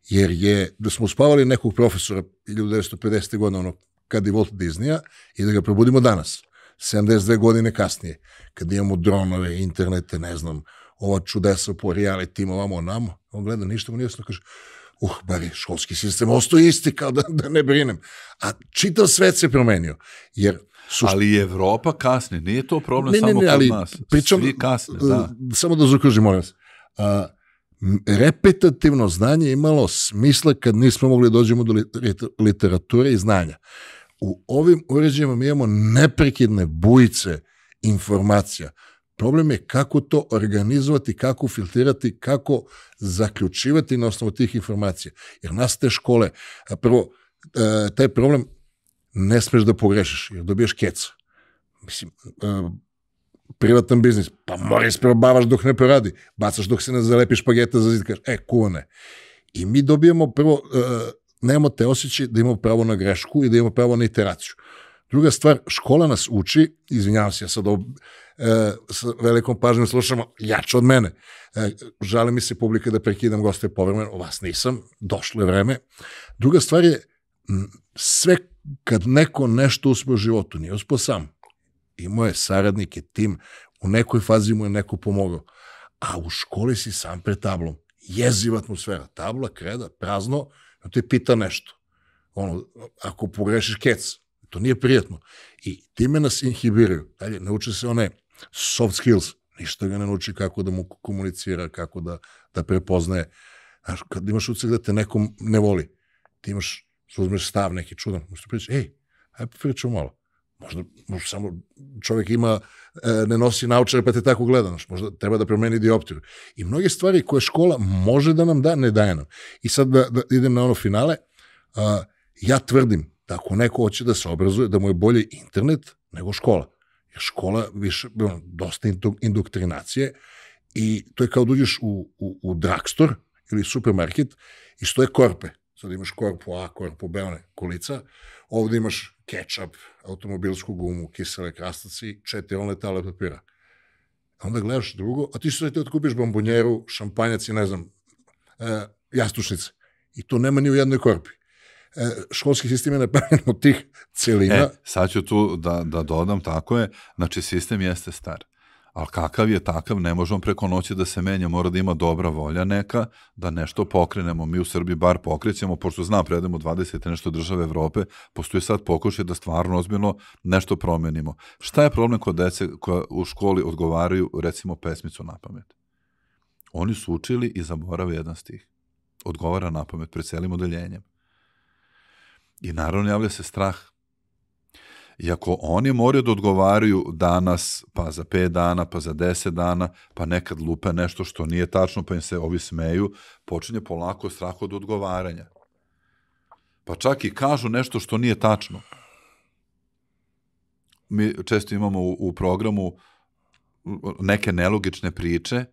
jer da smo uspavali nekog profesora 1950. godina, kad je Walt Disneya, i da ga probudimo danas, 72 godine kasnije, kad imamo dronove, internete, ne znam, ova čudesa po realitima, ovamo namo, on gleda, ništa mu nije jasno, kaže, bar je školski sistem ostao isti, kao da ne brinem. A čitav svet se promenio, jer ali i Evropa kasni, nije to problem samo kod nas. Svi kasne, da. Samo da zaokružim, molim vas. Repetativno znanje imalo smisla kad nismo mogli dođemo do literature i znanja. U ovim uređajima mi imamo neprekidne bujice informacija. Problem je kako to organizovati, kako filtrirati, kako zaključivati na osnovu tih informacija. Jer nas te škole, prvo, taj problem ne smeš da pogrešiš, jer dobiješ keca. Mislim, privatan biznis, pa moraš probavaš dok ne poradi, bacaš dok se ne zalepi špageta za zid, kažeš, kuvane. I mi dobijamo prvo, nemamo te osjećaj da imamo pravo na grešku i da imamo pravo na iteraciju. Druga stvar, škola nas uči, izvinjavam se, ja sad sa velikom pažnjom slušamo, jače od mene. Žali mi se publika da prekidam goste povremeno, vas nisam, došlo je vreme. Druga stvar je, sve kad neko nešto uspe u životu, nije uspio sam. Imao je saradnike, tim, u nekoj fazi mu je neko pomogao. A u školi si sam pred tablom. Jeziva atmosfera. Tabla, kreda, prazno, a te pita nešto. Ako pogrešiš kec, to nije prijatno. I time nas inhibiraju. Dalje, nauči se one soft skills. Ništa ga ne nauči kako da mu komunicira, kako da prepoznaje. Znaš, kad imaš utisak da te nekom ne voli, ti imaš, uzmeš stav neki čudan, možeš ti pričati, ajde pričamo malo. Možda samo čovjek ne nosi naučare pa te tako gleda, možda treba da promeni dioptriju. I mnoge stvari koje škola može da nam da, ne daje nam. I sad da idem na ono finale, ja tvrdim da ako neko hoće da se obrazuje, da mu je bolje internet nego škola. Jer škola više, dosta indoktrinacije i to je kao da uđeš u drugstore ili supermarket i stoje korpe. Sad imaš korpu A, korpu B, one kolica, ovde imaš kečap, automobilsku gumu, kisele krastavci, 4 letala papira. Onda gledaš drugo, a ti što te otkupiš bombonjeru, šampanjac i ne znam, jastučnice. I to nema ni u jednoj korpi. Školski sistem je napravljen od tih celina. Sad ću tu da dodam, tako je, znači sistem jeste star. Ali kakav je takav, ne možemo preko noći da se menja, mora da ima dobra volja neka, da nešto pokrenemo. Mi u Srbiji bar pokrećemo, pošto znam, predemo 20 nešto države Evrope, postoji sad pokušaj da stvarno ozbiljno nešto promenimo. Šta je problem kod dece koja u školi odgovaraju, recimo, pesmicu na pamet? Oni su učili i zaborave jedan stih. Odgovara na pamet pred celim odeljenjem. I naravno javlja se strah. I ako oni moraju da odgovaraju danas, pa za 5 dana, pa za 10 dana, pa nekad lupe nešto što nije tačno, pa im se ovi smeju, počinje polako strah od odgovaranja. Pa čak i kažu nešto što nije tačno. Mi često imamo u programu neke nelogične priče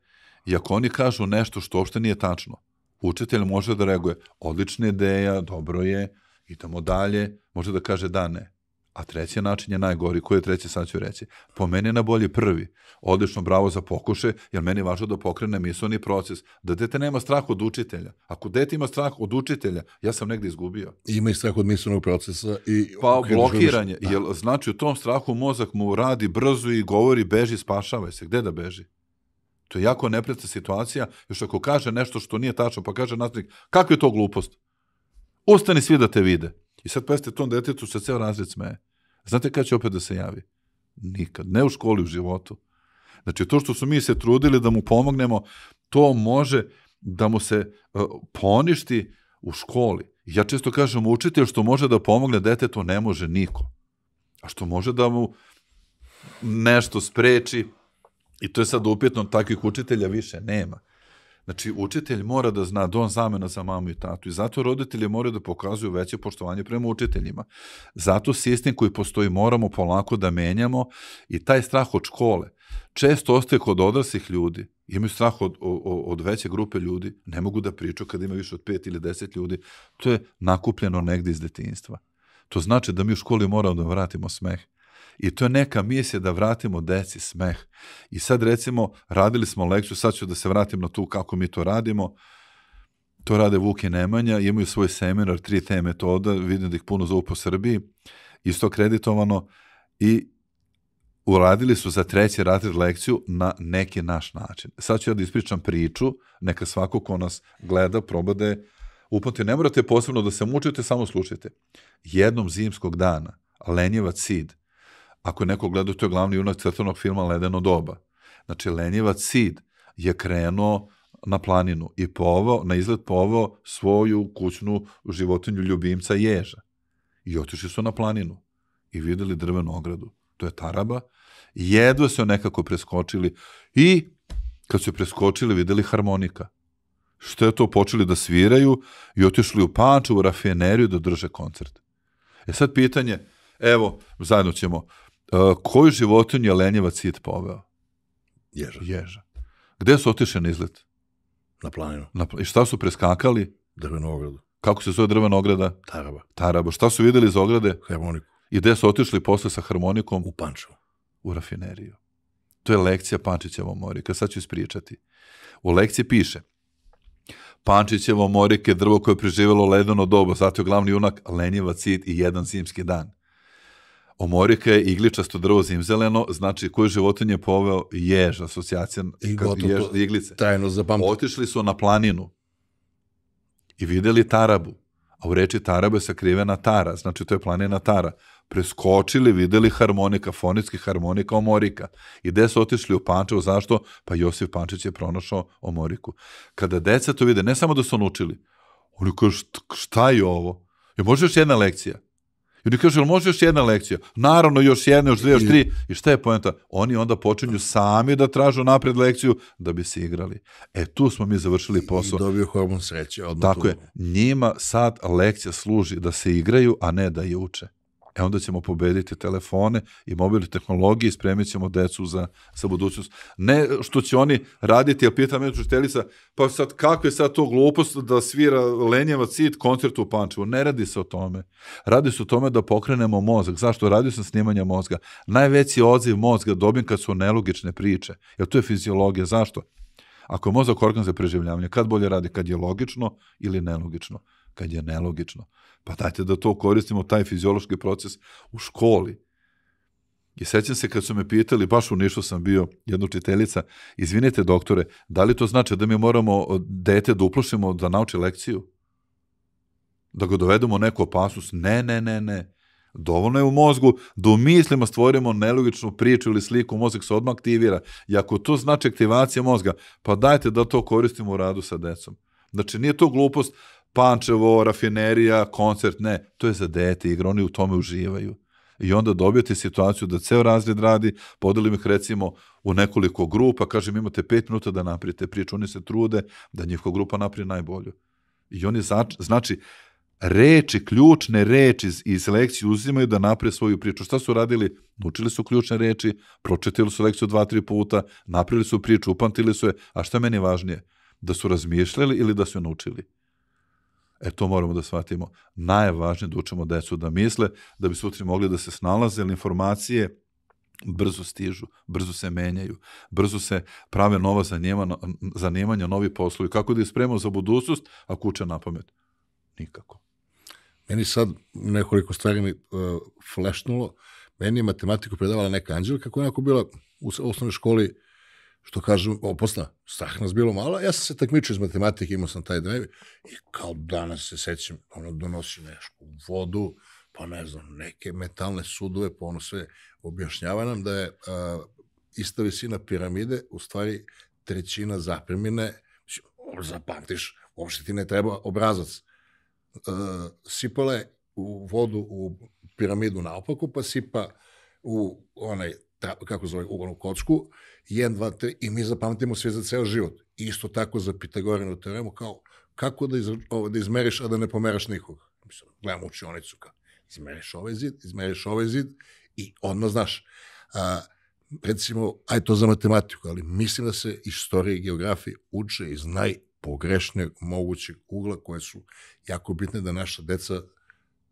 i ako oni kažu nešto što uopšte nije tačno, učitelj može da reaguje, odlična ideja, dobro je, idemo dalje, može da kaže da, ne. A treći način je najgori. Koji je treći, sad ću reći. Po meni je na bolji prvi. Odlično, bravo za pokušaj, jer meni je važno da pokrene misleni proces. Da dete nema strah od učitelja. Ako dete ima strah od učitelja, ja sam negde izgubio. Ima i strah od mislenog procesa. Pa blokiranje. Da. Jer, znači, u tom strahu mozak mu radi brzo i govori, beži, spašavaj se. Gde da beži? To je jako neprijatna situacija. Još ako kaže nešto što nije tačno, pa kaže nastavnik, kakva je to glupost? Ustani svi da te vide. I sad pazite, tom detetu se ceo razred smeje. Znate kada će opet da se javi? Nikad. Ne u školi, u životu. Znači, to što su mi se trudili da mu pomognemo, to može da mu se poništi u školi. Ja često kažem, učitelj što može da pomogne detetu, ne može niko. A što može da mu nešto spreči, i to je sad upitno, takvih učitelja više nema. Znači, učitelj mora da zna da on zamena za mamu i tatu i zato roditelji moraju da pokazuju veće poštovanje prema učiteljima. Zato sistem koji postoji moramo polako da menjamo i taj strah od škole. često ostaje kod odraslih ljudi, imaju strah od veće grupe ljudi, ne mogu da pričaju kada ima više od 5 ili 10 ljudi, to je nakupljeno negde iz detinjstva. To znači da mi u školi moramo da vratimo smeh. I to je neka misija da vratimo deci smeh. I sad recimo, radili smo lekciju, sad ću da se vratim na tu kako mi to radimo. To rade Vuk i Nemanja, imaju svoj seminar, 3T metoda, vidim da ih puno zovu po Srbiji, isto akreditovano, i uradili su za 3. razred lekciju na neki naš način. Sad ću ja da ispričam priču, neka svako ko nas gleda proba da je upamti. Ne morate posebno da se mučite, samo slušajte. Jednom zimskog dana, Lenjevac Sid, ako je neko gledao, to je glavni junak crtanog filma Ledeno doba. Znači, Lenjevac Sid je krenuo na planinu i na izlet poveo svoju kućnu životinju ljubimca ježa. I otišli su na planinu i videli drvenu ogradu. To je taraba. Jedva su nekako preskočili i kad su preskočili videli harmonika. Što je to, počeli da sviraju i otišli u Pančevo, u rafineriju da drže koncert. Sad pitanje, evo, zajedno ćemo, koju životinju je Lenjevac Sid poveo? Ježa. Gde su otišli na izlet? Na planinu. I šta su preskakali? Drvenu ogradu. Kako se zove drvena ograda? Taraba. Šta su videli iz ograde? Harmoniku. I gde su otišli posle sa harmonikom? U Pančevo. U rafineriju. To je lekcija Pančićevo Morike. Sad ću ispričati. U lekciji piše: Pančićevo Morike, drvo koje je preživjelo ledeno doba, zato je glavni junak Lenjevac Sid i jedan zimski dan. Omorika je igličasto drvo zimzeleno, znači koju životinju je poveo? Jež, asocijacija iglice. Tajno zapamtio. Otišli su na planinu i videli tarabu, a u reči taraba je sakrivena tara, znači to je planina Tara. Preskočili, videli harmonika, fonetski harmonika Omorika. I gde su otišli? U Pančevo, zašto? Pa Josif Pančić je pronašao Omoriku. Kada deca to vide, ne samo da su naučili, oni kažu, šta je ovo? Je može još jedna lekcija? I oni kažu, može još jedna lekcija? Naravno, još jedna, još 2, još 3. I šta je poenta? Oni onda počinju sami da tražu napred lekciju da bi se igrali. Tu smo mi završili posao. I dobio hormon sreće. Tako je. Njima sad lekcija služi da se igraju, a ne da je uče. Onda ćemo pobediti telefone i mobilne tehnologije i spremit ćemo decu za budućnost. Ne što će oni raditi, ali pita me učiteljica, pa sad kako je sad to glupost da svira Lenjevac Sid koncert u Pančevu? Ne radi se o tome. Radi se o tome da pokrenemo mozak. Zašto? Radio sam snimanja mozga. Najveći odziv mozga dobijem kad su nelogične priče. Jer to je fiziologija. Zašto? Ako je mozak organ za preživljavanje, kad bolje radi? Kad je logično ili nelogično? Kad je nelogično. Pa dajte da to koristimo, taj fiziološki proces u školi. I sećam se kad su me pitali, baš u Nišu sam bio, jedna učiteljica, izvinite doktore, da li to znači da mi moramo dete da uplošimo da nauči lekciju? Da ga dovedemo u neku opasnost? Ne. Dovoljno je u mozgu da u mislima stvorimo nelogičnu priču ili sliku, mozak se odmah aktivira. I ako to znači aktivacija mozga, pa dajte da to koristimo u radu sa decom. Znači, nije to glupost, Pančevo, rafinerija, koncert, ne. To je za dete igra, oni u tome uživaju. I onda dobijete situaciju da ceo razred radi, podelim ih recimo u nekoliko grupa, kažem imate 5 minuta da napravite priču, oni se trude da njihova grupa napravi najbolju. I oni znači reči, ključne reči iz lekcije uzimaju da naprave svoju priču. Šta su radili? Naučili su ključne reči, pročitali su lekciju 2-3 puta, napravili su priču, upamtili su je, a šta je meni važnije? Da su razmišljali ili da su je naučili? To moramo da shvatimo. Najvažnije da učimo decu da misle, da bi sutra mogli da se snalaze, jer informacije brzo stižu, brzo se menjaju, brzo se prave nova zanimanja, novi poslovi. Kako da ih spremamo za budućnost ako uče na pamet? Nikako. Meni sad nekoliko stvari mi flešnulo. Meni je matematiku predavala neka Anđelka, kako je onako bila u osnovnoj školi, što kažem, posla, strah nas bilo malo, ja sam se takmičio iz matematike, imao sam taj drive i kao danas se sećam, donosi nešku vodu, pa ne znam, neke metalne sudove, pa ono sve objašnjava nam da je ista visina piramide, u stvari trećina zapremine, zapamtiš, uopšte ti ne treba obrazac. Sipala je u vodu u piramidu naopako, pa sipa u onaj, kako zove, u kocku, 1, 2, 3, i mi zapamtimo sve za ceo život. Isto tako za Pitagorinu teoremu, kao kako da izmeriš, a da ne pomeraš nikoga. Gledam učionicu, izmeriš ovaj zid i odmah znaš. recimo, aj to za matematiku, ali mislim da se istorija i geografija uče iz najpogrešnijeg mogućeg ugla koje su jako bitne da naša deca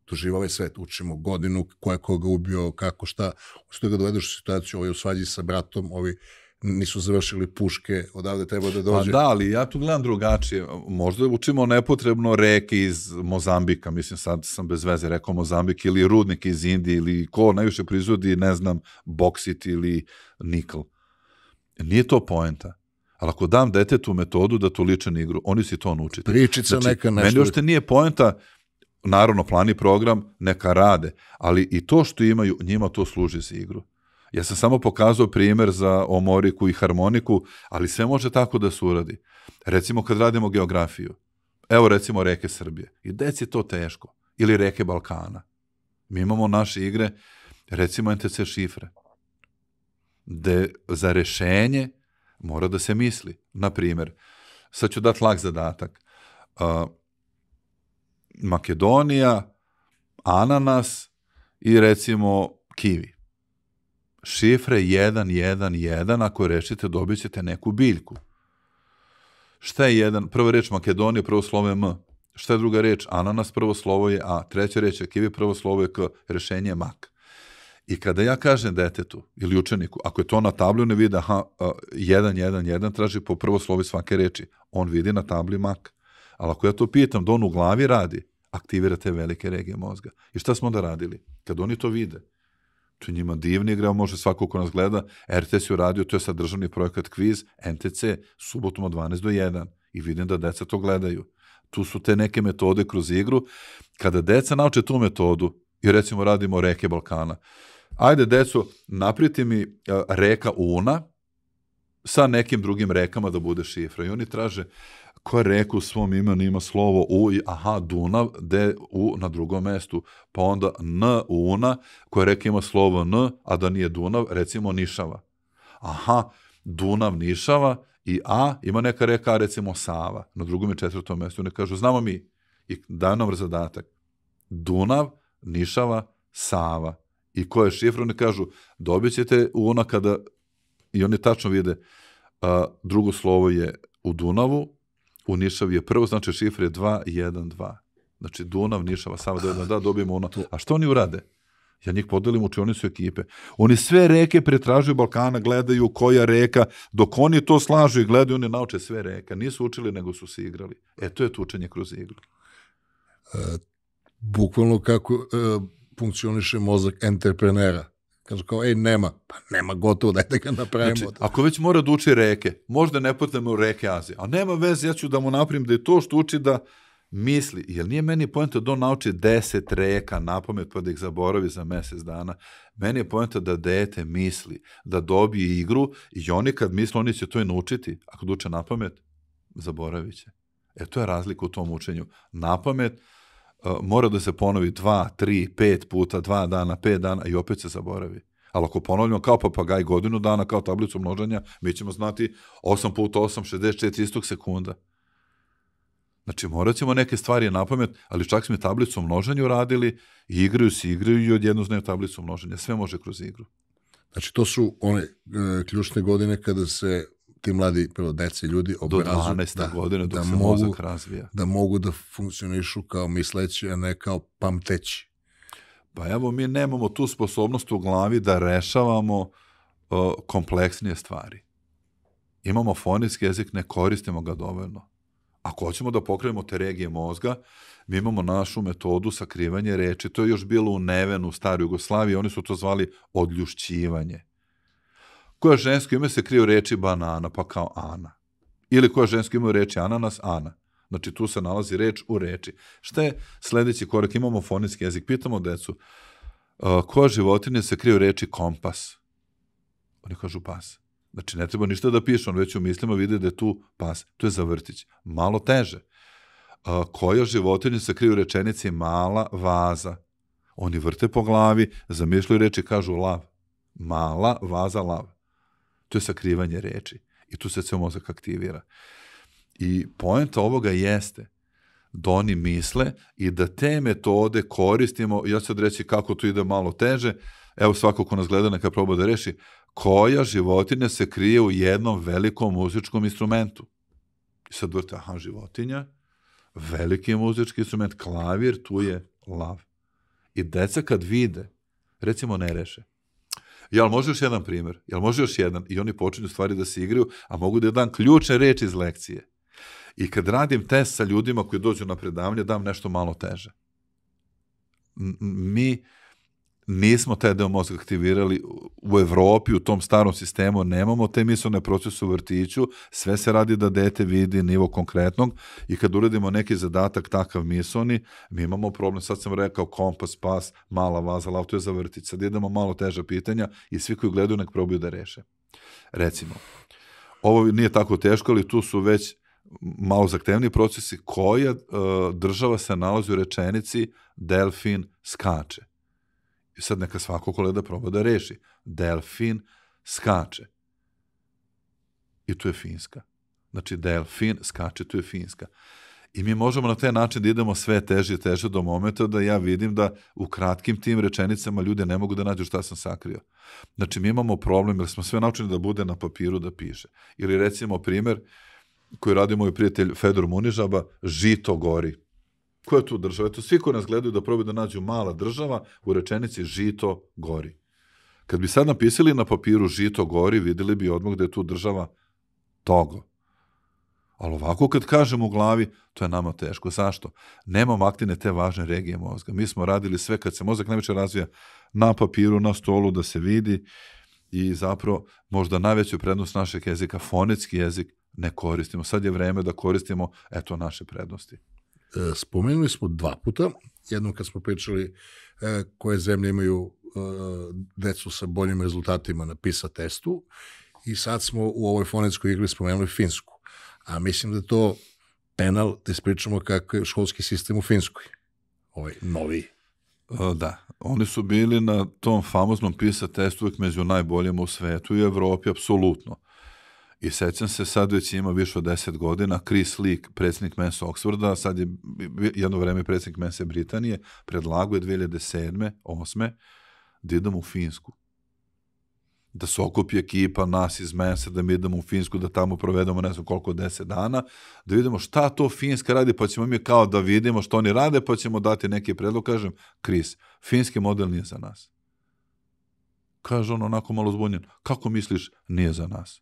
doživa ovaj svet. Učimo godinu, ko je koga ubio, kako, šta. Usto ga dovedeš u situaciju, ovi u svađi sa bratom, ovi nisu završili puške, odavde treba da dođe. Pa da, ali ja tu gledam drugačije. Možda učimo nepotrebno reke iz Mozambika, mislim sad sam bez veze rekao Mozambik, ili rudnik iz Indije, ili ko najviše proizvodi, ne znam, boksit ili nikl. Nije to poenta. Ali ako dam detetu metodu da to liče na igru, oni si to naučiti. Pričica neka nešto. Meni još te nije poenta, naravno plan i program neka rade, ali i to što imaju, njima to služi za igru. Ja sam samo pokazao primjer za omoriku i harmoniku, ali sve može tako da se uradi. Recimo kad radimo geografiju, evo recimo reke Srbije, i deci to teško, ili reke Balkana. Mi imamo naše igre, recimo NTC šifre, gde za rešenje mora da se misli. Na primjer, sad ću dati lak zadatak. Makedonija, ananas i recimo kivi. Šifre 111, ako rešite, dobit ćete neku biljku. Šta je jedan? Prva reč Makedonija, prvo slovo je M. Šta je druga reč? Ananas, prvo slovo je A. Treća reč je kivi, prvo slovo je K. Rešenje je mak. I kada ja kažem detetu ili učeniku, ako je to na tabli, ne vidi, 111, traži po prvo slovi svake reči. On vidi na tabli mak. Ali ako ja to pitam, da on u glavi radi, aktivira te velike regije mozga. I šta smo onda radili? Kad oni to vide, to je njima divni igra, može svako ko nas gleda, RTS je uradio, to je sad državni projekat kviz, NTC, subotom od 12 do 1. I vidim da deca to gledaju. Tu su te neke metode kroz igru. Kada deca nauče tu metodu, i recimo radimo reke Balkana, ajde deco, napriti mi reka Una sa nekim drugim rekama da bude šifra. I oni traže koja reka u svom imenu ima slovo U i Dunav, gde U na drugom mestu, pa onda N Una, koja reka ima slovo N, a da nije Dunav, recimo Nišava. Dunav Nišava i A, ima neka reka, recimo Sava, na drugom i četvrtom mestu. Oni kažu, znamo mi, i daju nam zadatak, Dunav, Nišava, Sava. I koja je šifra, oni kažu, dobit ćete Una kada, i oni tačno vide, drugo slovo je u Dunavu, u Nišavi je prvo, znači šifra je 212. Znači Dunav, Nišava, Sava, dobijemo Una. A što oni urade? Ja njih podelim u učionicu ekipe. Oni sve reke pretražuju Balkana, gledaju koja reka, dok oni to slažu i gledaju, oni nauče sve reka. Nisu učili, nego su se igrali. To je to učenje kroz igru. Bukvalno kako funkcioniše mozak entreprenera. Kažu kao, nema. Pa nema, gotovo, dajte ga napravimo. Znači, ako već mora da uči reke, možda ne potrebno reke Azije, a nema veze, ja ću da mu napravim da je to što uči da misli. Jer nije meni poenta da on nauči 10 reka napamet pa da ih zaboravi za mesec dana. Meni je poenta da dete misli, da dobije igru i oni kad misle, oni će to i naučiti. Ako uče napamet, zaboravit će. To je razlika u tom učenju. Napamet mora da se ponovi 2, 3, 5 puta, 2 dana, 5 dana i opet se zaboravi. Ali ako ponovljamo kao papagaj godinu dana, kao tablicu množenja, mi ćemo znati 8 puta 8, 64 istog sekunda. Znači, morat ćemo neke stvari napamet, ali čak smo i tablicu množenja uradili i igraju i odjedno znaju tablicu množenja. Sve može kroz igru. Znači, to su one ključne godine kada se ti mladi, prvo dece ljudi obrazuju. Do 12. godine dok se mozak razvija. Da mogu da funkcionišu kao misleći, a ne kao pamteći. Pa evo, mi nemamo tu sposobnost u glavi da rešavamo kompleksnije stvari. Imamo fonetski jezik, ne koristimo ga dovoljno. Ako hoćemo da pokrenemo te regije mozga, mi imamo našu metodu sakrivanja reči. To je još bilo u Nevenu, u staroj Jugoslaviji, oni su to zvali odljušćivanje. Koja žensko ime se krije u reči banana, pa kao Ana. Ili koja žensko ime u reči ananas, Ana. Znači tu se nalazi reč u reči. Šta je sledeći korak? Imamo fonetski jezik. Pitamo decu, koja životinja se krije u reči kompas? Oni kažu pas. Znači ne treba ništa da piše, on već u mislima vidi da je tu pas. To je za vrtić. Malo teže. Koja životinja se krije u rečenici mala vaza? Oni vrte po glavi, zamišljaju reči i kažu lav. Mala vaza, lav. To je sakrivanje reči. I tu se ceo mozak aktivira. I poenta ovoga jeste da oni misle i da te metode koristimo, ja ću sad reći kako to ide malo teže, evo svako ko nas gleda neka proba da reši, koja životinja se krije u jednom velikom muzičkom instrumentu. I sad vrte, životinja, veliki muzički instrument, klavir, tu je lav. I deca kad vide, recimo ne reše, jel može još jedan primjer, jel može još jedan, i oni počinju stvari da se igraju, a mogu da dam ključne reči iz lekcije. I kad radim test sa ljudima koji dođu na predavanje, dam nešto malo teže. Mi nismo taj deo mozga aktivirali u Evropi, u tom starom sistemu, nemamo te mislone procese u vrtiću, sve se radi da dete vidi nivo konkretnog i kad uradimo neki zadatak takav misloni, mi imamo problem, sad sam rekao kompas, pas, mala vaza, auto je za vrtić, sad idemo malo teža pitanja i svi koji gledaju nek probaju da reše. Recimo, ovo nije tako teško, ali tu su već malo zahtevniji procesi, koja država se nalazi u rečenici delfin skače. I sad neka svako kolega proba da reši. Delfin skače. I tu je Finska. Znači, delfin skače, tu je Finska. I mi možemo na taj način da idemo sve teže i teže do momenta da ja vidim da u kratkim tim rečenicama ljudi ne mogu da nađu šta sam sakrio. Znači, mi imamo problem jer smo sve naučeni da bude na papiru da piše. Ili recimo primjer koji radi moj prijatelj Fedor Munižaba, žito gori. Koja je tu država? Eto, svi koji nas gledaju da probaju da nađu mala država u rečenici žito gori. Kad bi sad napisali na papiru žito gori, videli bi odmah da je tu država Togo. Ali ovako kad kažem u glavi, to je nama teško. Zašto? Nemamo aktivne te važne regije mozga. Mi smo radili sve kad se mozak najviše razvija na papiru, na stolu, da se vidi i zapravo možda najveću prednost našeg jezika, fonetski jezik, ne koristimo. Sad je vreme da koristimo, eto, naše prednosti. Spomenuli smo 2 puta. Jednom kad smo pričali koje zemlje imaju decu sa boljim rezultatima na PISA testu i sad smo u ovoj fonetskoj igri spomenuli Finsku. A mislim da je to penal da ispričamo kako je školski sistem u Finskoj. Ovaj novi. Da, oni su bili na tom famoznom PISA testu uvijek među najboljima u svetu i u Evropi, apsolutno. I sećam se, sad već ima više od 10 godina, Chris Lee, predsjednik Mensa Oxforda, sad je jedno vreme predsjednik Mensa Britanije, predlagao je 2007. 2008. da idemo u Finsku. Da se okupi ekipa nas iz Mensa, da mi idemo u Finsku, da tamo provedemo ne znam koliko 10 dana, da vidimo šta to Finska radi, pa ćemo mi kao da vidimo što oni rade, pa ćemo dati neki predlog. Kažem, Chris, finski model nije za nas. Kaže on onako malo zbunjen, kako misliš nije za nas?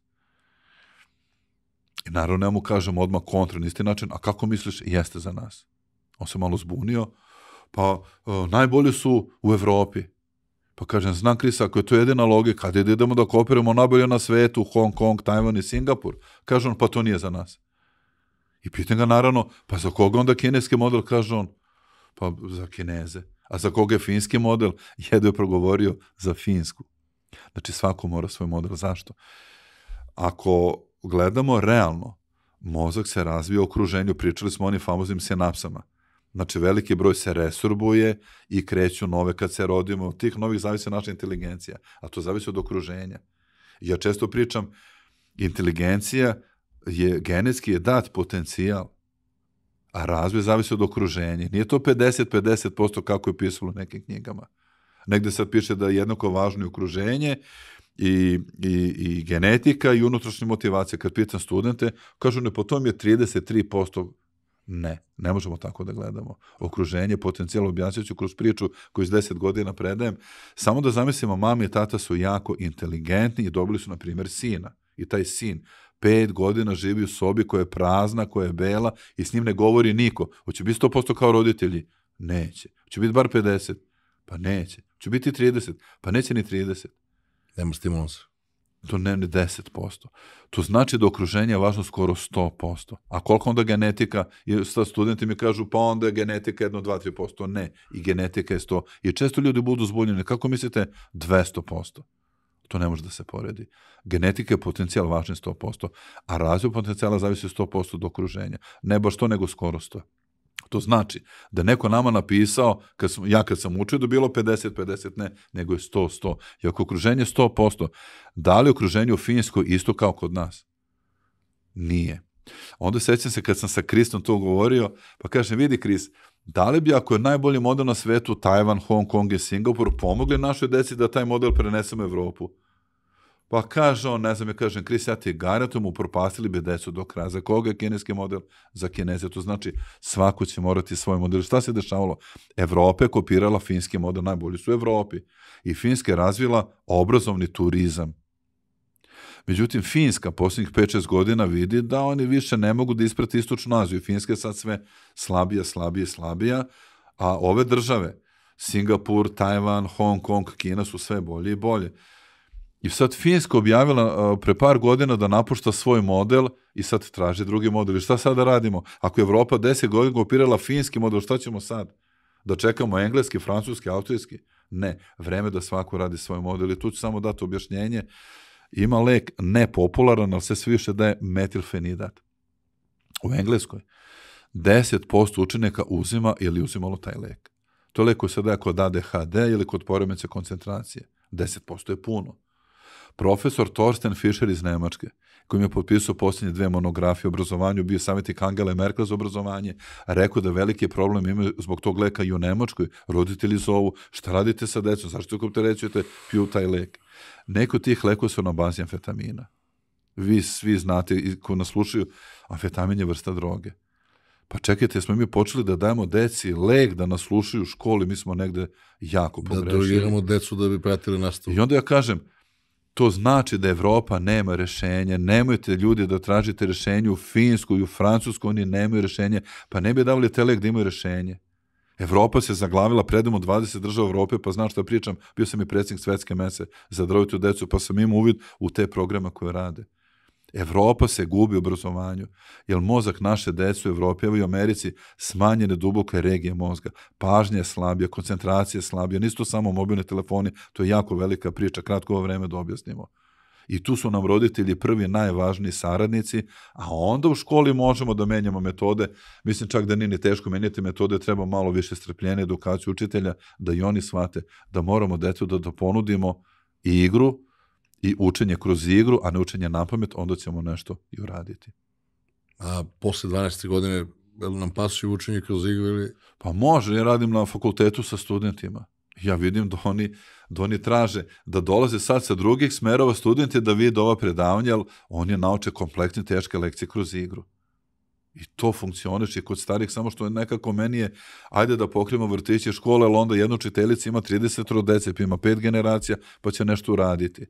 I naravno ja mu kažem odmah kontra na isti način, a kako misliš jeste za nas? On se malo zbunio, pa najbolji su u Evropi. Pa kažem, znam Krisa, ako je to jedina logika, kada idemo da kooperamo najbolje na svetu, Hong Kong, Tajvan i Singapur, kaže on, pa to nije za nas. I pitam ga naravno, pa za koga onda kineski model, kaže on, pa za Kineze. A za koga je finski model? Jedno je progovorio za Finsku. Znači svako mora svoj model. Zašto? Ako gledamo realno, mozak se razvija u okruženju, pričali smo o onim famoznim sinapsama. Znači, veliki broj se resorbuje i kreću nove kad se rodimo. Od tih novih zavisi naša inteligencija, a to zavisi od okruženja. Ja često pričam, inteligencija je genetski dat potencijal, a razvoj zavisi od okruženja. Nije to 50% kako je pisalo u nekim knjigama. Negde sad piše da je jednako važno i okruženje, i genetika i unutrašnja motivacija. Kad pitam studente, kažu ne, po tom je 33%. Ne možemo tako da gledamo. Okruženje, potencijal, objasnit ću kroz priču koju iz 10 godina predajem. Samo da zamislimo, mama i tata su jako inteligentni i dobili su, na primjer, sina. I taj sin 5 godina živi u sobi koja je prazna, koja je bela i s njim ne govori niko. Hoće biti 100% kao roditelji? Neće. Hoće biti bar 50? Pa neće. Hoće biti 30? Pa neće ni 30. Nema stimulansa. To ne 10%. To znači da okruženje je važno skoro 100%. A koliko onda genetika? I studenti mi kažu, pa onda je genetika 1, 2, 3%. Ne. I genetika je 100%. I često ljudi budu zbunjeni. Kako mislite? 200%. To ne može da se poredi. Genetika je potencijal važan 100%, a razvoj potencijala zavisi 100% od okruženja. Ne baš to, nego skoro 100%. To znači da neko nama napisao, kad sam učio da je bilo 50, ne, nego je 100. I ako okruženje 100%, da li okruženje u Finskoj isto kao kod nas? Nije. Onda sećam se kad sam sa Kristom to govorio, pa kažem, vidi Kris, Da li bi, ako je najbolji model na svetu, Tajvan, Hong Kong i Singapur, pomogli našoj deci da taj model prenesemo u Evropu? Pa kaže on, ne znam, ja kažem, Kris, ja ti garantujem, upropastili bi decu do kraja. Za koga je kineski model? Za Kineze. To znači, svako će morati svoj model. Šta se dešavalo? Evropa je kopirala finski model, najbolji su u Evropi. I Finska je razvila obrazovni turizam. Međutim, Finska posljednjih 5-6 godina vidi da oni više ne mogu da isprati Istočnu Aziju. Finska je sad sve slabija, a ove države, Singapur, Tajvan, Hong Kong, Kina su sve bolje i bolje. I sad Finska objavila pre par godina da napušta svoj model i sad traži drugi model. I šta sad da radimo? Ako je Evropa 10 godina kopirala finski model, šta ćemo sad? Da čekamo engleski, francuski, austrijski? Ne, vreme da svako radi svoj model. I tu ću samo dati objašnjenje. Ima lek nepopularan, ali se sve više daje metilfenidat. U Engleskoj 10% učenika uzima ili uzimalo taj lek. To je lek koji se daje kod ADHD ili kod poremećaja koncentracije. 10% je puno. Profesor Thorsten Fischer iz Nemačke, koji mi je potpisao posljednje 2 monografije o obrazovanju, bio savjetnik Angele Merkel za obrazovanje, rekao da veliki problem imaju zbog tog leka i u Nemačkoj. Roditelji zovu, šta radite sa decom, zašto ako opterećujete, piju taj lek. Neko od tih lekova su na bazi amfetamina. Vi svi znate, koji nas slušaju, amfetamin je vrsta droge. Pa čekajte, smo mi počeli da dajemo deci lek da nas slušaju u školi, mi smo negde jako pogrešili. Da drogiramo decu da bi pratili nastavu. I onda ja kažem, to znači da Evropa nema rešenje, nemojte ljudi da tražite rešenje u Finsku i u Francusku, oni nemaju rešenje, pa ne bi davali te lek da imaju rešenje. Evropa se zaglavila, predamo 20 država Evrope, pa znaš šta pričam, bio sam i predsjednik Svetske mese za darovitu decu, pa sam imao uvid u te programe koje rade. Evropa se gubi u obrazovanju, jer mozak naše dece u Evropi, evo i u Americi, smanjene duboke regije mozga, pažnja je slabija, koncentracija je slabija, nisu to samo mobilni telefoni, to je jako velika priča, kratko ovo vreme da objasnimo. I tu su nam roditelji prvi najvažniji saradnici, a onda u školi možemo da menjamo metode, mislim čak da nije ni teško menjati metode, treba malo više strpljenja, edukaciju učitelja, da i oni shvate da moramo decu da ponudimo i igru, i učenje kroz igru, a ne učenje napamet, onda ćemo nešto i uraditi. A posle 12. godine nam pasuju učenje kroz igru ili? Pa može, ja radim na fakultetu sa studentima. Ja vidim da oni traže da dolaze sad sa drugih smerova studenti da vide ova predavanja, ali oni nauče kompleksne teške lekcije kroz igru. I to funkcioniše kod starih, samo što je nekako meni je, ajde da pokrijemo vrtiće škole, ali onda jedna učiteljica ima 30 dece, pa ima 5 generacija, pa će nešto uraditi.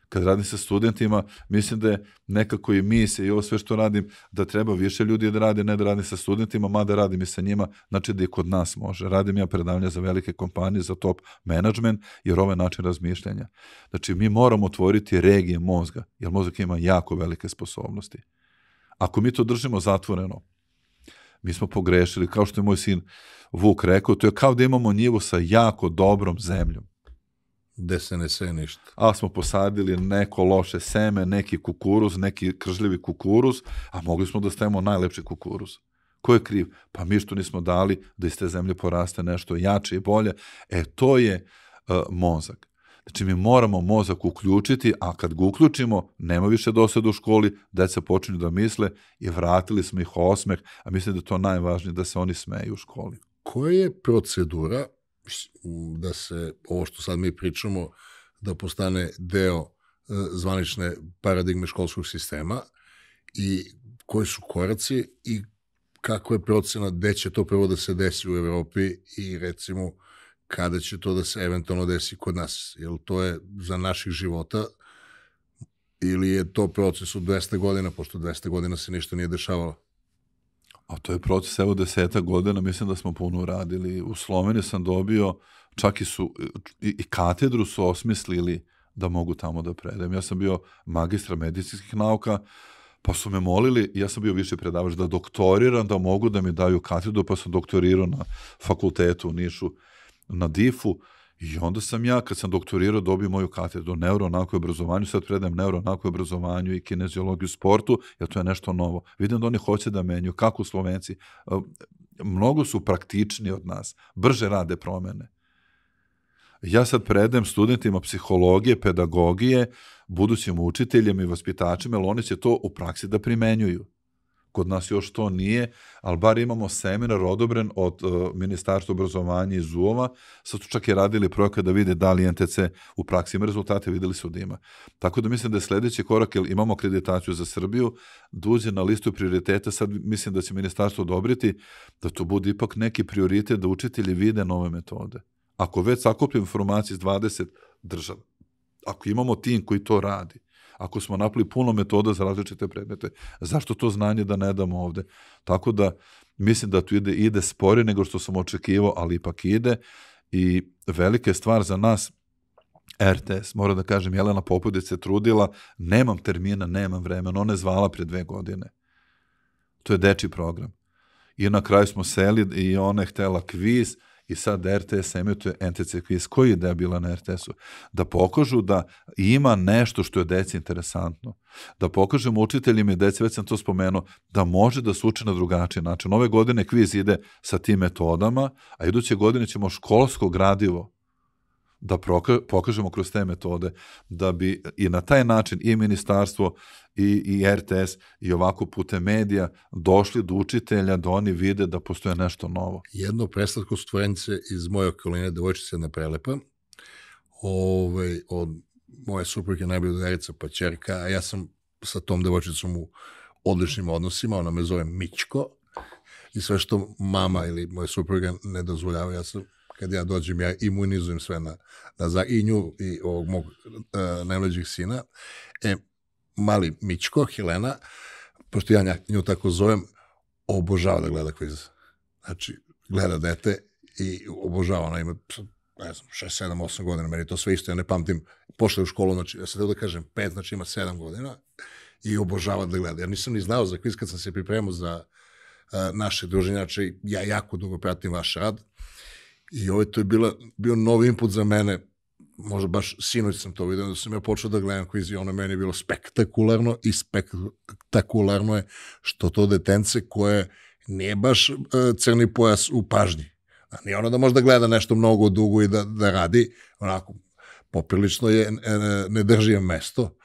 Kad radim sa studentima, mislim da je nekako i misija i ovo sve što radim, da treba više ljudi da radi, ne da radim sa studentima, mada radim i sa njima, znači da i kod nas može. Radim ja predavanja za velike kompanije, za top management, jer ovo je način razmišljanja. Znači, mi moramo otvoriti regije mozga, jer mozak ima jako velike sposobnosti. Ako mi to držimo zatvoreno, mi smo pogrešili, kao što je moj sin Vuk rekao, to je kao da imamo njivu sa jako dobrom zemljom. Gde se ne seje ništa. A smo posadili neko loše seme, neki kukuruz, neki kržljivi kukuruz, a mogli smo da stavimo najlepši kukuruz. Ko je kriv? Pa mi što nismo dali da iz te zemlje poraste nešto jače i bolje. To je mozak. Znači mi moramo mozak uključiti, a kad ga uključimo, nema više dosada u školi, deca počinju da misle i vratili smo ih osmeh, a mislim da je to najvažnije, da se oni smeju u školi. Koja je procedura da se ovo što sad mi pričamo, da postane deo zvanične paradigme školskog sistema i koji su koraci i kako je procena gde će to prvo da se desi u Evropi i recimo kada će to da se eventualno desi kod nas, jer to je za naših života ili je to proces od 200 godina, pošto 200 godina se ništa nije dešavalo. A to je proces, evo 10 godina, mislim da smo puno radili. U Sloveniji sam dobio, čak i katedru su osmislili da mogu tamo da predajem. Ja sam bio magistra medicinskih nauka, pa su me molili, ja sam bio više predavač, da doktoriram, da mogu da mi daju katedru, pa sam doktorirao na fakultetu u Nišu, na DIF-u, i onda sam ja, kad sam doktorirao, dobio moju katedru o neuronaukovoj obrazovanju, sad predajem neuronaukovoj obrazovanju i kineziologiju sportu, jer to je nešto novo. Vidim da oni hoće da menju, kako Slovenci. Mnogo su praktični od nas, brže rade promene. Ja sad predajem studentima psihologije, pedagogije, budućim učiteljima i vaspitačima, jer oni će to u praksi da primenjuju. Kod nas još to nije, ali bar imamo seminar odobren od Ministarstva obrazovanja i ZUO-a, sad su čak i radili projekat da vide da li NTC u praksi ima rezultate, videli su da ima. Tako da mislim da je sledeći korak, jer imamo akreditaciju za Srbiju, da uđe na listu prioriteta, sad mislim da će ministarstvo odobriti da to bude ipak neki prioritet da učitelji vide nove metode. Ako već sakupimo informacije iz 20 država, ako imamo tim koji to radi, ako smo napravili puno metoda za različite predmete, zašto to znanje da ne damo ovde? Tako da mislim da tu ide sporije nego što sam očekivao, ali ipak ide i velika je stvar za nas RTS, moram da kažem, Jelena Popović se trudila, nemam termina, nemam vremena, ona je zvala pre 2 godine. To je dečiji program. I na kraju smo seli i ona je htela kviz i sad RTS emituje NTC kviz. Koji je ideja bila na RTS-u? Da pokažu da ima nešto što je deci interesantno. Da pokažemo učiteljima i deci, već sam to spomenuo, da može da se uče na drugačiji način. Ove godine kviz ide sa tim metodama, a iduće godine ćemo školsko gradivo da pokažemo kroz te metode, da bi i na taj način i ministarstvo i RTS i ovako putem medija došli do učitelja da oni vide da postoje nešto novo. Jedno preslatko stvorenice iz moje okoline, devojčica jedna prelepa, od moje supruge najbolja drugarica pa ćerka, a ja sam sa tom devojčicom u odličnim odnosima, ona me zove Mićko i sve što mama ili moja supruga ne dozvoljava, ja sam kad ja dođem, ja imunizujem sve i nju i ovog mog najmlađih sina. Mali Mićko, Helena, pošto ja nju tako zovem, obožava da gleda kviz. Znači, gleda dete i obožava, ona ima, ne znam, 6, 7, 8 godina, meni to sve isto, ja ne pamtim, pošle u školu, znači, ja sad da kažem 5, znači ima 7 godina i obožava da gleda. Ja nisam ni znao za kviz kad sam se pripremao za naše druženje, znači, ja jako dugo pratim vaš rad. I to je bio novi input za mene, možda baš sinoć sam to vidio, da sam ja počeo da gledam kviz i ono meni je bilo spektakularno i spektakularno je što to detence koje nije baš crni pojas u pažnji. Nije ono da može da gleda nešto mnogo dugo i da radi, onako poprilično je, ne drži je mesto.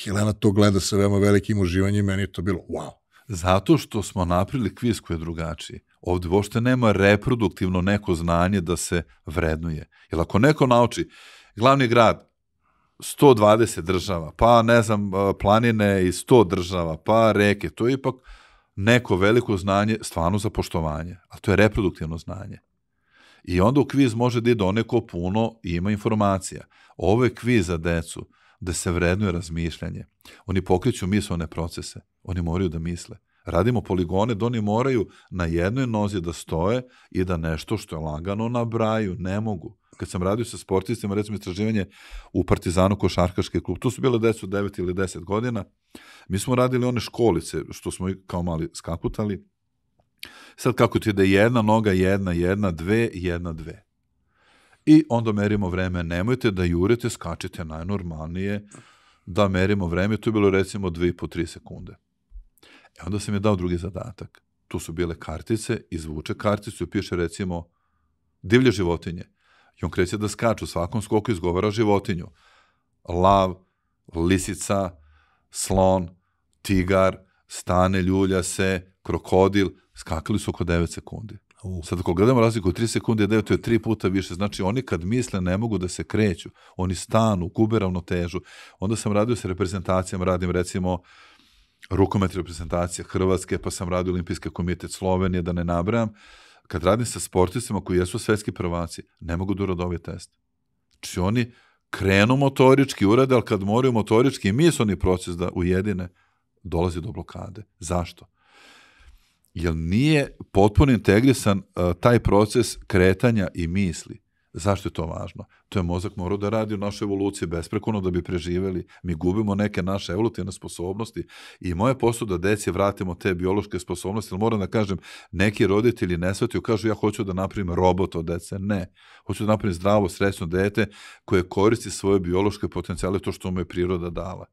Helena to gleda sa veoma velikim uživanjem i meni je to bilo wow. Zato što smo napravili kviz koji je drugačiji. Ovde uopšte nema reproduktivno neko znanje da se vrednuje. Jer ako neko nauči glavni grad 120 država, pa ne znam, planine i 100 država, pa reke, to je ipak neko veliko znanje stvarno za poštovanje, a to je reproduktivno znanje. I onda u kviz može da ide oneko puno i ima informacija. Ovo je kviz za decu da se vrednuje razmišljanje. Oni pokreću mislone procese, oni moraju da misle. Radimo poligone da oni moraju na jednoj nozi da stoje i da nešto što je lagano nabraju, ne mogu. Kad sam radio sa sportistima, recimo istraživanje u Partizanu košarkaški klub, tu su bile deca 9 ili 10 godina, mi smo radili one školice, što smo kao mali skakutali. Sad kako ti ide jedna noga, jedna, dve, jedna, dve. I onda merimo vreme, nemojte da jurite, skačite najnormalnije, da merimo vreme, to je bilo recimo 2,5-3 sekunde. Onda sam je dao drugi zadatak. Tu su bile kartice, izvuče karticu i piše recimo divlje životinje. I on kreće da skače, u svakom skoku izgovara životinju. Lav, lisica, slon, tigar, stane, ljulja se, krokodil, skakali su oko 9 sekundi. Sad ako gledamo razliku 3 sekunde i 9, to je 3 puta više. Znači oni kad misle ne mogu da se kreću. Oni stanu, gube ravnotežu. Onda sam radio sa reprezentacijama, radim recimo rukometne reprezentacije Hrvatske, pa sam radio Olimpijski komitet Slovenije, da ne nabrajam. Kad radim sa sportistima koji jesu svetski prvaci, ne mogu da urade ovaj test. Znači oni krenu motorički, urade, ali kad moraju motorički i misleni proces da ujedine, dolazi do blokade. Zašto? Jer nije potpuno integrisan taj proces kretanja i misli. Zašto je to važno? To je mozak morao da radi u našoj evoluciji besprekorno da bi preživeli. Mi gubimo neke naše evolutivne sposobnosti i moje posao da deci vratimo te biološke sposobnosti, ali moram da kažem, neki roditelji ne shvataju, kažu ja hoću da napravim robot od dece. Ne. Hoću da napravim zdravo, srećno dete koje koristi svoje biološke potencijale, to što mu je priroda dala.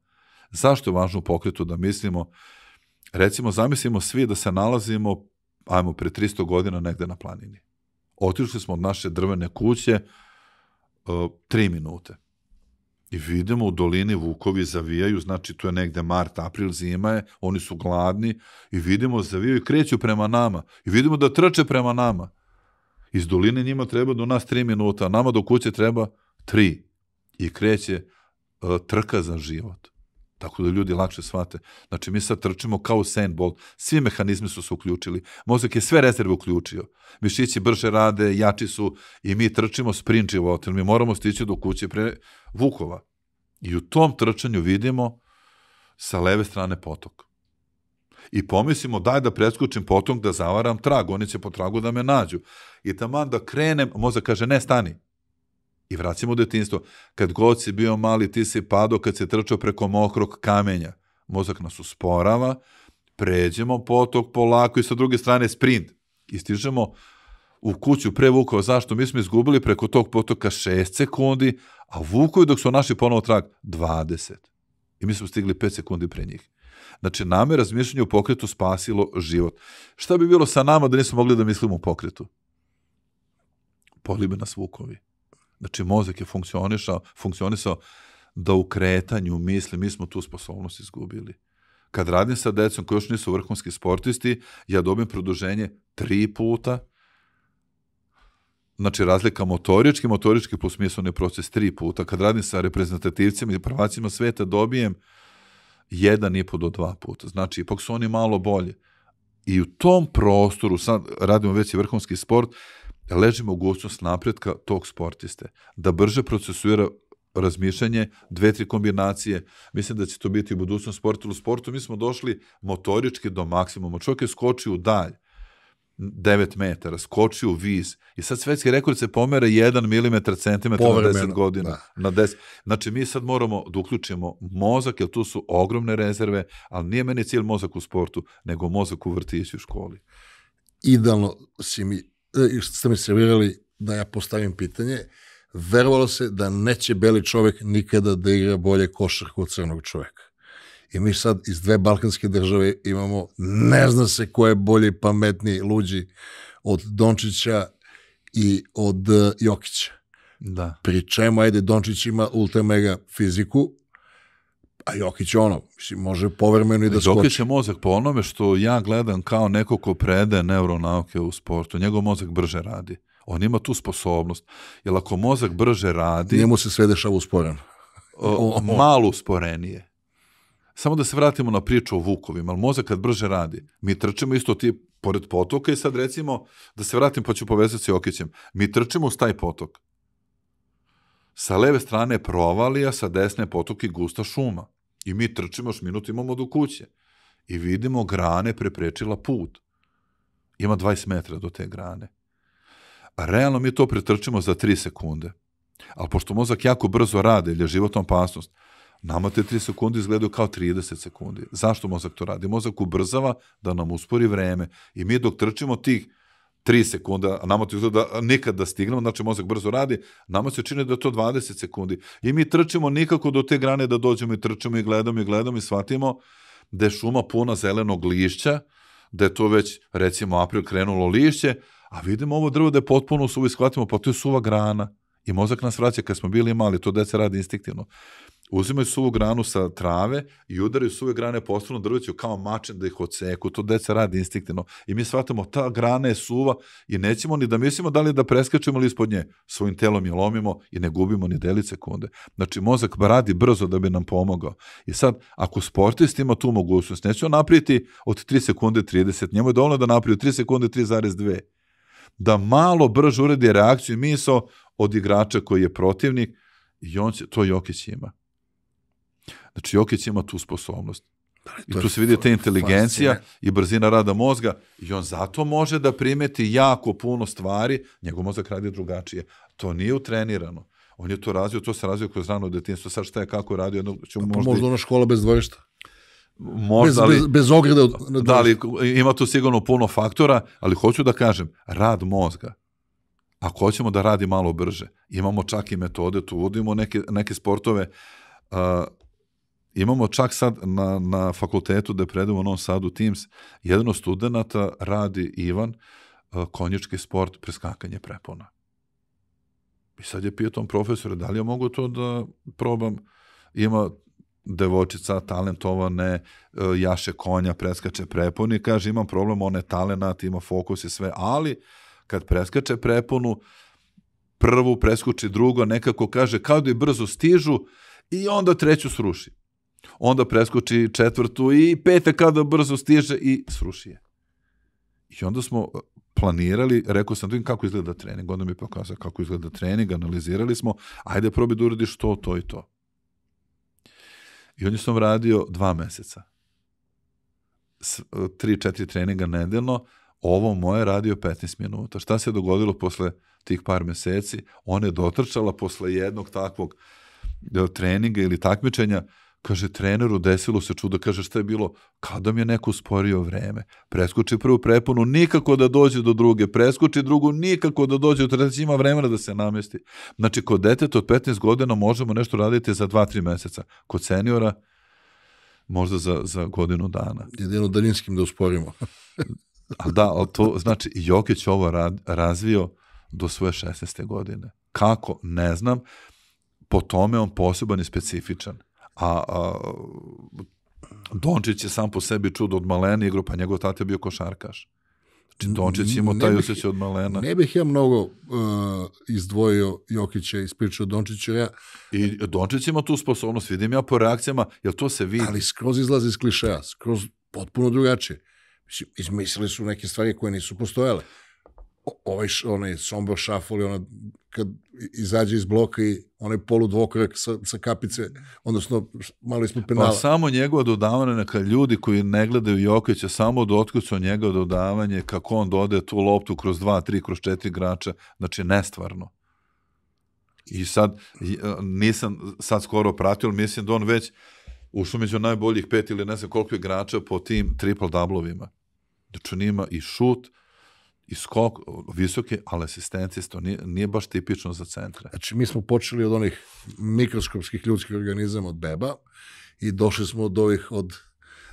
Zašto je važno u pokretu da mislimo? Recimo, zamislimo svi da se nalazimo, ajmo, pre 300 godina negde na planini. Otišli smo od naše drvene kuće 3 minute. I vidimo u dolini vukovi zavijaju, znači to je negde mart, april, zima je, oni su gladni i vidimo zavijaju i kreću prema nama. I vidimo da trče prema nama. Iz doline njima treba do nas 3 minuta, a nama do kuće treba 3. I kreće trka za život. Tako da ljudi lakše shvate. Znači, mi sad trčimo kao Usain Bolt. Svi mehanizmi su se uključili. Mozak je sve rezerve uključio. Mišići brže rade, jači su i mi trčimo sprint života. Mi moramo stići do kuće pre vukova. I u tom trčanju vidimo sa leve strane potok. I pomislimo, daj da preskočim potok, da zavaram trag. Oni će po tragu da me nađu. I taman da krenem, mozak kaže, ne, stani. I vraćamo u detinjstvo. Kad god si bio mali, ti si padao kad se trčao preko mokrog kamenja. Mozak nas usporava, pređemo potok polako i sa druge strane sprint. I stižemo u kuću pre vukova. Zašto? Mi smo izgubili preko tog potoka 6 sekundi, a vukovi dok su našli ponovo trag 20. I mi smo stigli 5 sekundi pre njih. Znači, nama je razmišljanje u pokretu spasilo život. Šta bi bilo sa nama da nismo mogli da mislimo u pokretu? Poli bi nas vukovi. Znači, mozak je funkcionisao da u kretanju misli, mi smo tu sposobnost izgubili. Kad radim sa decom koji još nisu vrhunski sportisti, ja dobijem produženje 3 puta. Znači, razlika motorički plus misleni proces 3 puta. Kad radim sa reprezentativcima i prvacima sveta, dobijem 1,5 do 2 puta. Znači, ipak su oni malo bolje. I u tom prostoru, sad radimo već i vrhunski sport, leži mogućnost napretka tog sportiste, da brže procesuira razmišljanje, 2-3 kombinacije. Mislim da će to biti u budućnosti sporta. U sportu mi smo došli motorički do maksimuma. Čovjek je skočio u dalj, 9 metara, skočio u vis i sad svetski rekord se pomera 1 mm centimetra na 10 godina. Da. Na 10. Znači, mi sad moramo da uključimo mozak, jer tu su ogromne rezerve, ali nije meni cilj mozak u sportu, nego mozak u vrtiću u školi. Idealno ste mi servirali da ja postavim pitanje. Verovalo se da neće beli čovek nikada da igra bolje košarku od crnog čoveka. I mi sad iz 2 balkanske države imamo, ne zna se ko je bolji, pametniji, luđi od Dončića i od Jokića. Da. Pri čemu, ajde, Dončić ima ultra mega fiziku, a Jokić može povremeno i da skoči. Jokić je mozak po onome što ja gledam kao neko ko predaje neuronauke u sportu. Njegov mozak brže radi. On ima tu sposobnost. Jer ako mozak brže radi... Njemu se sve dešava usporeno. Malo usporenije. Samo da se vratimo na priču o vukovima, ali mozak kad brže radi, mi trčimo isto ti pored potoka i sad recimo, da se vratim pa ću povezati s Jokićem, mi trčimo uz taj potok. Sa leve strane provalija, sa desne potok i gusta šuma. I mi trčimo, još minut imamo do kuće. I vidimo grane preprečila put. Ima 20 metra do te grane. A realno mi to pretrčimo za 3 sekunde. Ali pošto mozak jako brzo radi, jer je životna opasnost, nama te 3 sekunde izgledaju kao 30 sekundi. Zašto mozak to radi? Mozak ubrzava da nam uspori vreme. I mi dok trčimo tih 3 sekunda, a nama to izgleda nikad da stignemo, znači mozak brzo radi, nama se čini da je to 20 sekundi. I mi trčimo nikako do te grane da dođemo i trčimo i gledamo i shvatimo da je šuma puna zelenog lišća, da je to već, recimo, april krenulo lišće, a vidimo ovo drvo da je potpuno suvo i shvatimo, pa to je suva grana. I mozak nas vraća kad smo bili mali, to deca radi instinktivno. Uzimaju suvu granu sa trave i udaraju suve grane po osnovnom drveću kao mačem da ih odseku. To deca radi instinktivno. I mi shvatamo, ta grana je suva i nećemo ni da mislimo da li da preskačemo ili ispod nje. Svojim telom je lomimo i ne gubimo ni delić sekunde. Znači, mozak radi brzo da bi nam pomogao. I sad, ako sportist ima tu mogućnost, neće on napraviti od 3 sekunde 30, njemu je dovoljno da napravi 3 sekunde 3,2. Da malo brže uredi reakciju i misao od igrača koji je protivnik i to Jokić ima. Znači, Jokić ima tu sposobnost. I tu se vidi ta inteligencija i brzina rada mozga i on zato može da primeti jako puno stvari, njegov mozak radi drugačije. To nije utrenirano. On je to razvio, to se razvio kroz rano detinjstvo. Sad šta je, kako je radio? Možda ona škola bez dvorišta. Možda, bez ograde. Da, ali ima tu sigurno puno faktora, ali hoću da kažem, rad mozga. Ako hoćemo da radi malo brže, imamo čak i metode, tu uvodimo neke sportove. Imamo čak sad na fakultetu da predamo u Novom Sadu Teams, jedan od studenta radi Ivan, konjički sport, preskakanje prepona. I sad je pitan profesore, da li ja mogu to da probam? Ima devojčica talentovane, jaše konja, preskače preponi, kaže imam problem, on je talenat, ima fokus i sve, ali kad preskače preponu, prvu preskuči drugo, nekako kaže kao da i brzo stižu i onda treću sruši. Onda preskoči četvrtu i peta kada brzo stiže i sruši je. I onda smo planirali, rekao sam kako izgleda trening, onda mi pokazao kako izgleda trening, analizirali smo, ajde probi da uradiš to i to. I onda sam radio 2 meseca. 3-4 treninga nedeljno, ovo moje radio 15 minuta. Šta se dogodilo posle tih par meseci? Ona je dotrčala posle jednog takvog treninga ili takmičenja, kaže, treneru, desilo se čudo, kaže, šta je bilo? Kada mi je neko usporio vreme? Preskoči prvu preponu, nikako da dođe do druge, preskoči drugu, nikako da dođe do treće, ima vremena da se namesti. Znači, kod deteta od 15 godina možemo nešto raditi za 2-3 meseca. Kod seniora možda za godinu dana. Jedino daljinskim da usporimo. ali to, znači, Jokić ovo razvio do svoje 16. godine. Kako? Ne znam. Po tome on poseban i specifičan. A Dončić je sam po sebi čudo od malena igrao, pa njegov tata je bio košarkaš. Znači, Dončić imao taj osjećaj od malena. Ne bih ja mnogo izdvojio Jokića i ispričao Dončića. I Dončić ima tu sposobnost, vidim ja po reakcijama, jer to se vidi. Ali skroz izlazi iz klišeja, skroz potpuno drugačije. Mislim, izmislili su neke stvari koje nisu postojale. Onaj Sombor šafoli, kad izađe iz bloka i onaj poludvokorak sa kapice, odnosno malo ispod penala. Pa samo njegovo dodavanje, neka ljudi koji ne gledaju Jokića, samo da otkucao njegovo dodavanje, kako on dode tu loptu kroz 2, 3, kroz 4 igrača, znači nestvarno. I sad, nisam sad skoro pratio, ali mislim da on već ušao među najboljih 5 ili ne znam koliko igrača po tim triple-doublovima. Znači on ima i šut, i skok, visoke, ali asistencijstvo nije baš tipično za centre. Znači, mi smo počeli od onih mikroskopskih ljudskih organizama od beba i došli smo od ovih od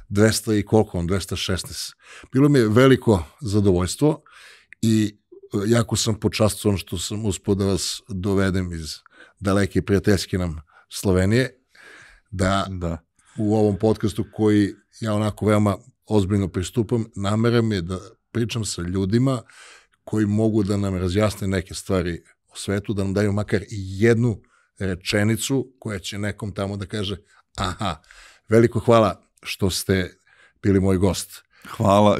200 i koliko, 216. Bilo mi je veliko zadovoljstvo i jako sam počašćen što sam uspio da vas dovedem iz daleke i prijateljske nam Slovenije, da u ovom podcastu koji ja onako veoma ozbiljno pristupam, nameram je da pričam sa ljudima koji mogu da nam razjasne neke stvari o svetu, da nam daju makar i jednu rečenicu koja će nekom tamo da kaže aha, veliko hvala što ste bili moj gost.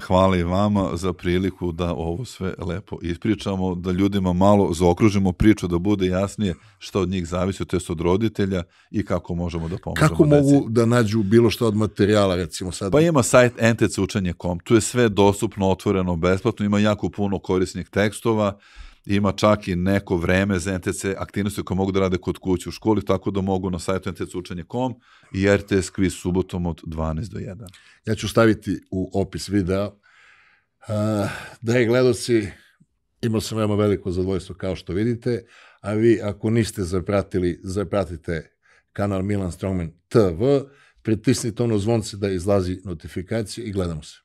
Hvala i vama za priliku da ovo sve lepo ispričamo, da ljudima malo zaokružimo priču, da bude jasnije što od njih zavisi, to je od roditelja i kako možemo da pomožemo. Kako mogu da nađu bilo što od materijala, recimo sad? Pa ima sajt ntcučanje.com, tu je sve dostupno, otvoreno, besplatno, ima jako puno korisnih tekstova, ima čak i neko vreme za NTC aktivnosti koje mogu da rade kod kuće u školi, tako da mogu na sajtu ntcučanje.com i RTS kviz subotom od 12 do 1. Ja ću staviti u opis videa. Dragi gledoci, imao sam veoma veliko zadovoljstvo kao što vidite, a vi ako niste zapratili, zapratite kanal Milan Strongman TV, pritisnite ono zvonce da izlazi notifikacije i gledamo se.